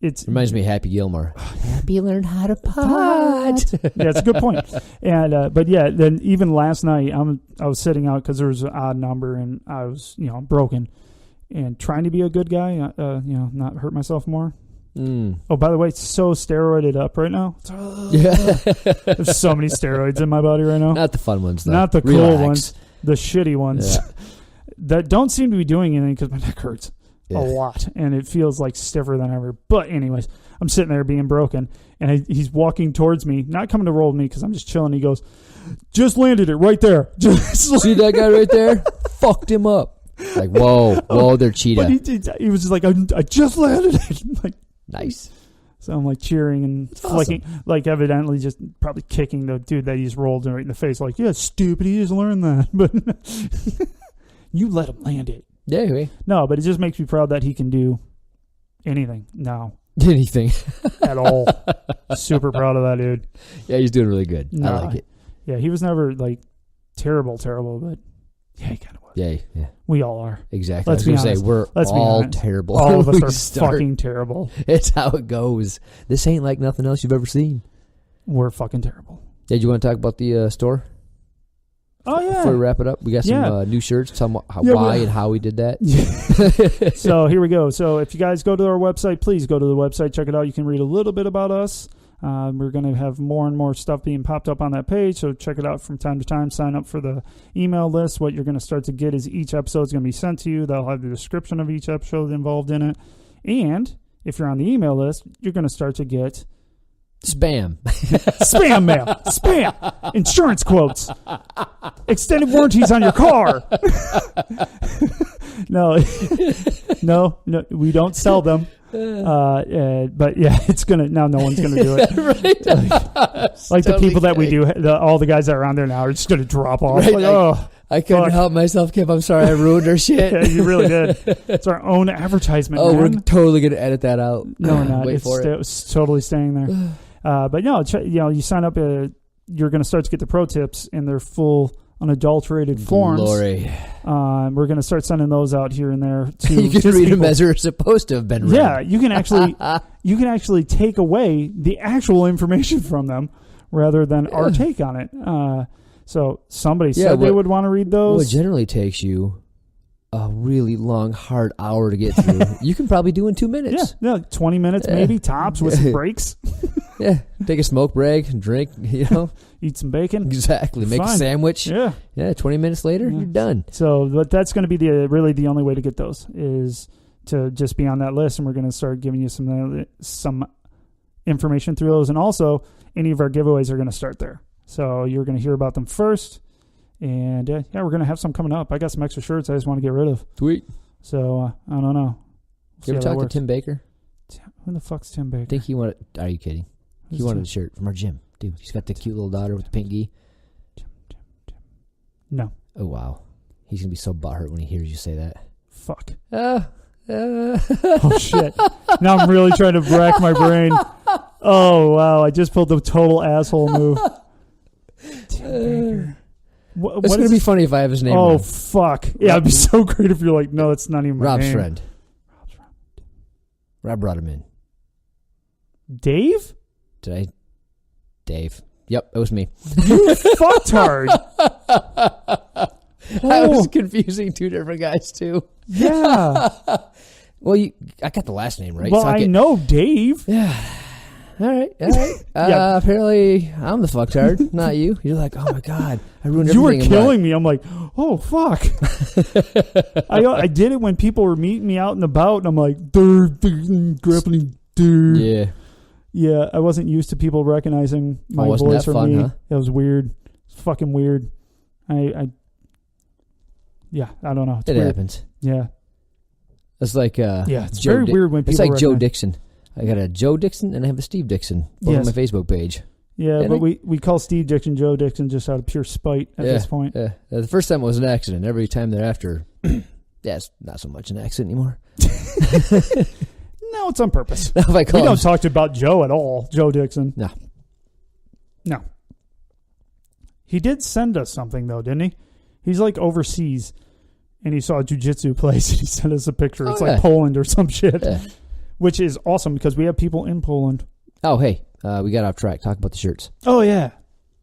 it reminds me of Happy Gilmore. Happy learned how to pot. Yeah, it's a good point. And but yeah, then even last night I was sitting out because there was an odd number and I was broken and trying to be a good guy, not hurt myself more. Oh, by the way, it's so steroided up right now. Yeah. There's so many steroids in my body right now. Not the fun ones, though. Not the cool ones. The shitty ones. Yeah. That don't seem to be doing anything because my neck hurts a lot. And it feels like stiffer than ever. But anyways, I'm sitting there being broken. And he's walking towards me, not coming to roll with me because I'm just chilling. He goes, just landed it right there. See that guy right there? Fucked him up. Like, whoa, they're cheetah. But he was just like, I just landed it. I'm like, nice. So I'm like cheering and flicking, like evidently just probably kicking the dude that he's rolled right in the face. Like, yeah, stupid, he just learned that. But you let him land it. Yeah. No, but it just makes me proud that he can do anything now. Anything. At all. Super proud of that dude. Yeah, he's doing really good. I like it. Yeah, he was never like terrible, but yeah, he kind of was. Yeah. We all are. Exactly. Let's be honest. We're all terrible. All of us are fucking terrible. It's how it goes. This ain't like nothing else you've ever seen. We're fucking terrible. Did you want to talk about the store? Oh, yeah. Before we wrap it up, we got some new shirts. Tell them why and how we did that. So here we go. So if you guys go to our website, please go to the website. Check it out. You can read a little bit about us. We're going to have more and more stuff being popped up on that page, so check it out from time to time. Sign up for the email list. What you're going to start to get is each episode is going to be sent to you. That'll have the description of each episode involved in it. And if you're on the email list, you're going to start to get spam. Spam mail. Spam. Insurance quotes. Extended warranties on your car. No, we don't sell them. But yeah, it's gonna now. No one's gonna do it. Right. Like the people that we do, all the guys that are on there now are just gonna drop off. Right, like, I couldn't help myself, Kip. I'm sorry, I ruined our shit. Yeah, you really did. It's our own advertisement. Oh, man. we're totally gonna edit that out. No, we're not. Wait for it. It's totally staying there. But no, you sign up. You're gonna start to get the pro tips in their full, unadulterated forms. Glory. We're going to start sending those out here and there. To you can read them as they're supposed to have been read. Yeah, you can actually take away the actual information from them rather than our take on it. So somebody said they would want to read those. Well, it generally takes you a really long, hard hour to get through. You can probably do in 2 minutes. Yeah, 20 minutes maybe, tops with some breaks. Yeah, take a smoke break and drink, Eat some bacon. Exactly. Make a sandwich. Yeah. 20 minutes later, you're done. So, but that's going to be really the only way to get those is to just be on that list, and we're going to start giving you some information through those. And also, any of our giveaways are going to start there. So you're going to hear about them first. And yeah, we're going to have some coming up. I got some extra shirts I just want to get rid of. Sweet. So I don't know. You ever talk to Tim Baker? Who the fuck's Tim Baker? I think he wanted. Are you kidding? He wanted a shirt from our gym. Dude, he's got the cute little daughter with the pink gi. Tim. No. Oh, wow. He's going to be so butthurt when he hears you say that. Fuck. Oh, shit. Now I'm really trying to rack my brain. Oh, wow. I just pulled the total asshole move. Tim Baker. It's going to be funny if I have his name wrong. wrong. Fuck. Yeah, it'd be so great if you're like, no, it's not even my Rob's name. friend. Rob brought him in. Dave? Dave. Yep, it was me. You fucktard. I was confusing two different guys, too. Yeah. Well, I got the last name right. Well, so I know Dave. Yeah. All right. Yeah. Apparently, I'm the fucktard, not you. You're like, oh, my God. I ruined You were everything. killing me. I'm like, oh, fuck. I did it when people were meeting me out and about, and I'm like, grappling dude. Yeah. Yeah, I wasn't used to people recognizing my wasn't voice that or fun, me. huh? It was weird. It's fucking weird. Yeah, I don't know. It's It weird. happens. Yeah. It's like It's very weird when people It's like Joe recognize- Dixon. I got a Joe Dixon and I have a Steve Dixon both on my Facebook page. Yeah, And but we call Steve Dixon Joe Dixon just out of pure spite at this point. Yeah. The first time it was an accident. Every time thereafter, it's not so much an accident anymore. No, it's on purpose. Now if I call We him, don't talk about Joe at all, Joe Dixon. No. He did send us something, though, didn't he? He's like overseas, and he saw a jiu-jitsu place, and he sent us a picture. It's like Poland or some shit, which is awesome because we have people in Poland. Oh, hey, we got off track. Talk about the shirts. Oh, yeah.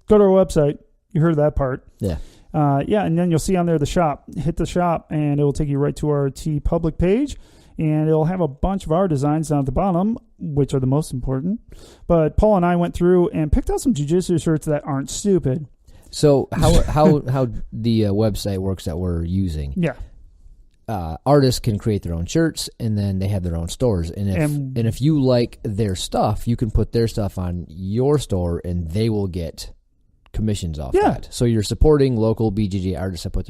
Go to our website. You heard that part. Yeah. And then you'll see on there the shop. Hit the shop, and it will take you right to our TeePublic page, and it'll have a bunch of our designs down at the bottom, which are the most important. But Paul and I went through and picked out some jiu-jitsu shirts that aren't stupid. So how the website works that we're using? Yeah. Artists can create their own shirts, and then they have their own stores. And if you like their stuff, you can put their stuff on your store, and they will get commissions off that. So you're supporting local BJJ artists that put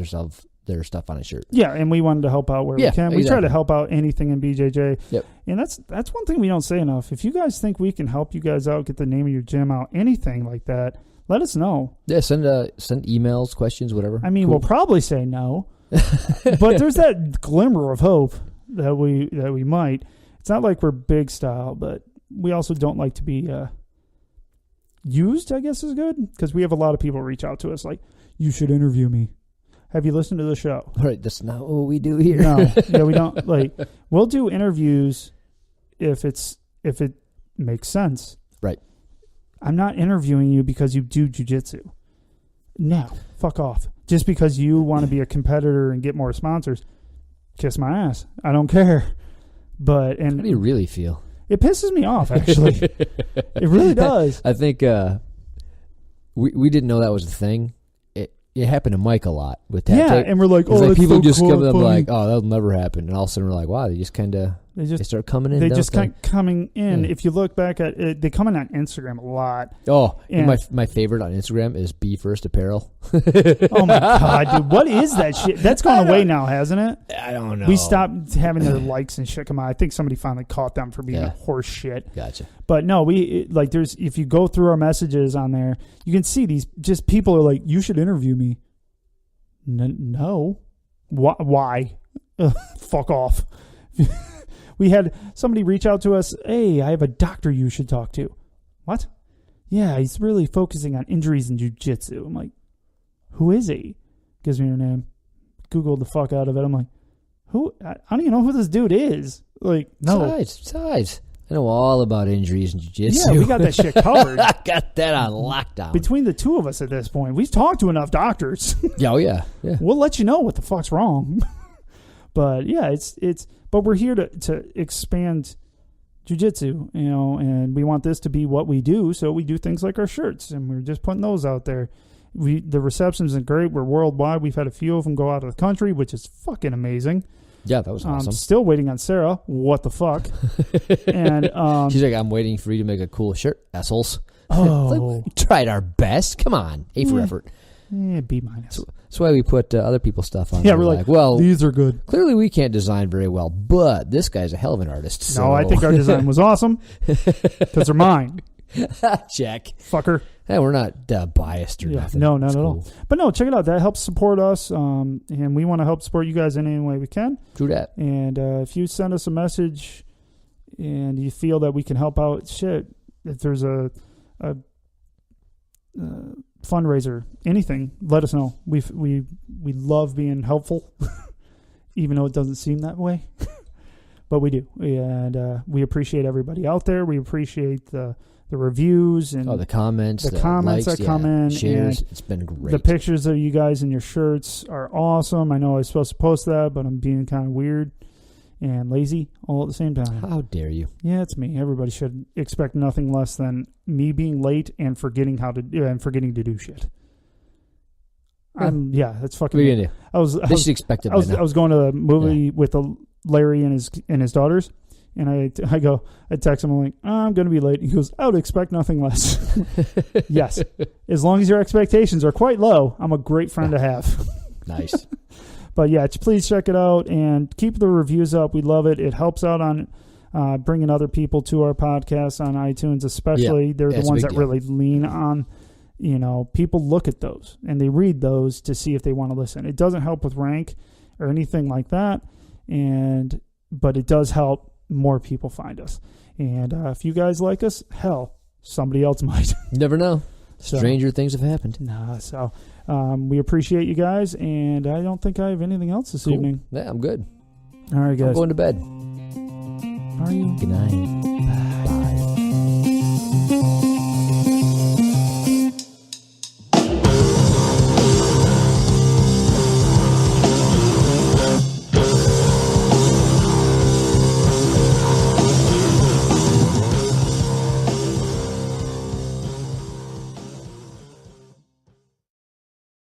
their stuff on a shirt. Yeah, and we wanted to help out where we can. We try to help out anything in BJJ. Yep. And that's one thing we don't say enough. If you guys think we can help you guys out, get the name of your gym out, anything like that, let us know. Yeah, send emails, questions, whatever. I mean, We'll probably say no, but there's that glimmer of hope that we might. It's not like we're big style, but we also don't like to be used, I guess is good, because we have a lot of people reach out to us like, you should interview me. Have you listened to the show? All right, that's not what we do here. No, yeah, we don't we'll do interviews if it makes sense. Right. I'm not interviewing you because you do jiu-jitsu. No, fuck off. Just because you want to be a competitor and get more sponsors, kiss my ass. I don't care. How do you really feel? It pisses me off, actually. It really does. I think we didn't know that was a thing. It happened to Mike a lot with that. Yeah, and we're like, like people so just cool, come to them funny. like, oh, that'll never happen. And all of a sudden we're like, wow, they just kind of they start coming in. They just kind of coming in. Yeah. If you look back at it, they come in on Instagram a lot. Oh, and my favorite on Instagram is Be First Apparel. Oh my God, dude. What is that shit? That's gone away now, hasn't it? I don't know. We stopped having their likes and shit come out. I think somebody finally caught them for being a horse shit. Gotcha. But no, if you go through our messages on there, you can see these just people are like, you should interview me. No. Why? Fuck off. We had somebody reach out to us. Hey, I have a doctor you should talk to. What? Yeah, he's really focusing on injuries in jiu-jitsu. I'm like, who is he? Gives me her name. Googled the fuck out of it. I'm like, who? I don't even know who this dude is. Like, no. Besides, I know all about injuries in jiu-jitsu. Yeah, we got that shit covered. I got that on lockdown. Between the two of us at this point, we've talked to enough doctors. Oh, yeah. We'll let you know what the fuck's wrong. But yeah, but we're here to expand jiu-jitsu, and we want this to be what we do, so we do things like our shirts, and we're just putting those out there. The reception's been great. We're worldwide. We've had a few of them go out of the country, which is fucking amazing. Yeah, that was awesome. Still waiting on Sarah. What the fuck? And she's like, I'm waiting for you to make a cool shirt, assholes. Oh. We tried our best. Come on. A for effort. B-. That's why we put other people's stuff on. Yeah, we're like, well, these are good. clearly we can't design very well, but this guy's a hell of an artist. So. No, I think our design was awesome because they're mine. Check. Fucker. Hey, we're not biased or nothing. No, not it's at cool. all. But no, check it out. That helps support us, and we want to help support you guys in any way we can. True that. And if you send us a message and you feel that we can help out, shit, if there's a fundraiser, anything, let us know. We love being helpful, even though it doesn't seem that way, but we do. And we appreciate everybody out there. We appreciate the reviews and the comments, the comments likes, that come in, shares. and it's been great. the pictures of you guys in your shirts are awesome. I know I was supposed to post that, but I'm being kind of weird and lazy all at the same time. How dare you? Yeah, it's me. Everybody should expect nothing less than me being late and forgetting to do shit. That's fucking. What are you gonna do? I should expect it. I was going to a movie with Larry and his daughters, and I text him, I'm like, I'm going to be late. He goes, I would expect nothing less. Yes, as long as your expectations are quite low, I'm a great friend to have. Nice. But yeah, please check it out and keep the reviews up. We love it. It helps out on bringing other people to our podcast on iTunes, especially. They're the ones that really lean on, people look at those and they read those to see if they want to listen. It doesn't help with rank or anything like that, but it does help more people find us. And if you guys like us, hell, somebody else might. Never know. Stranger things have happened. So we appreciate you guys, and I don't think I have anything else this evening. Yeah, I'm good. All right, guys. I'm going to bed. Are you? Good night. Bye.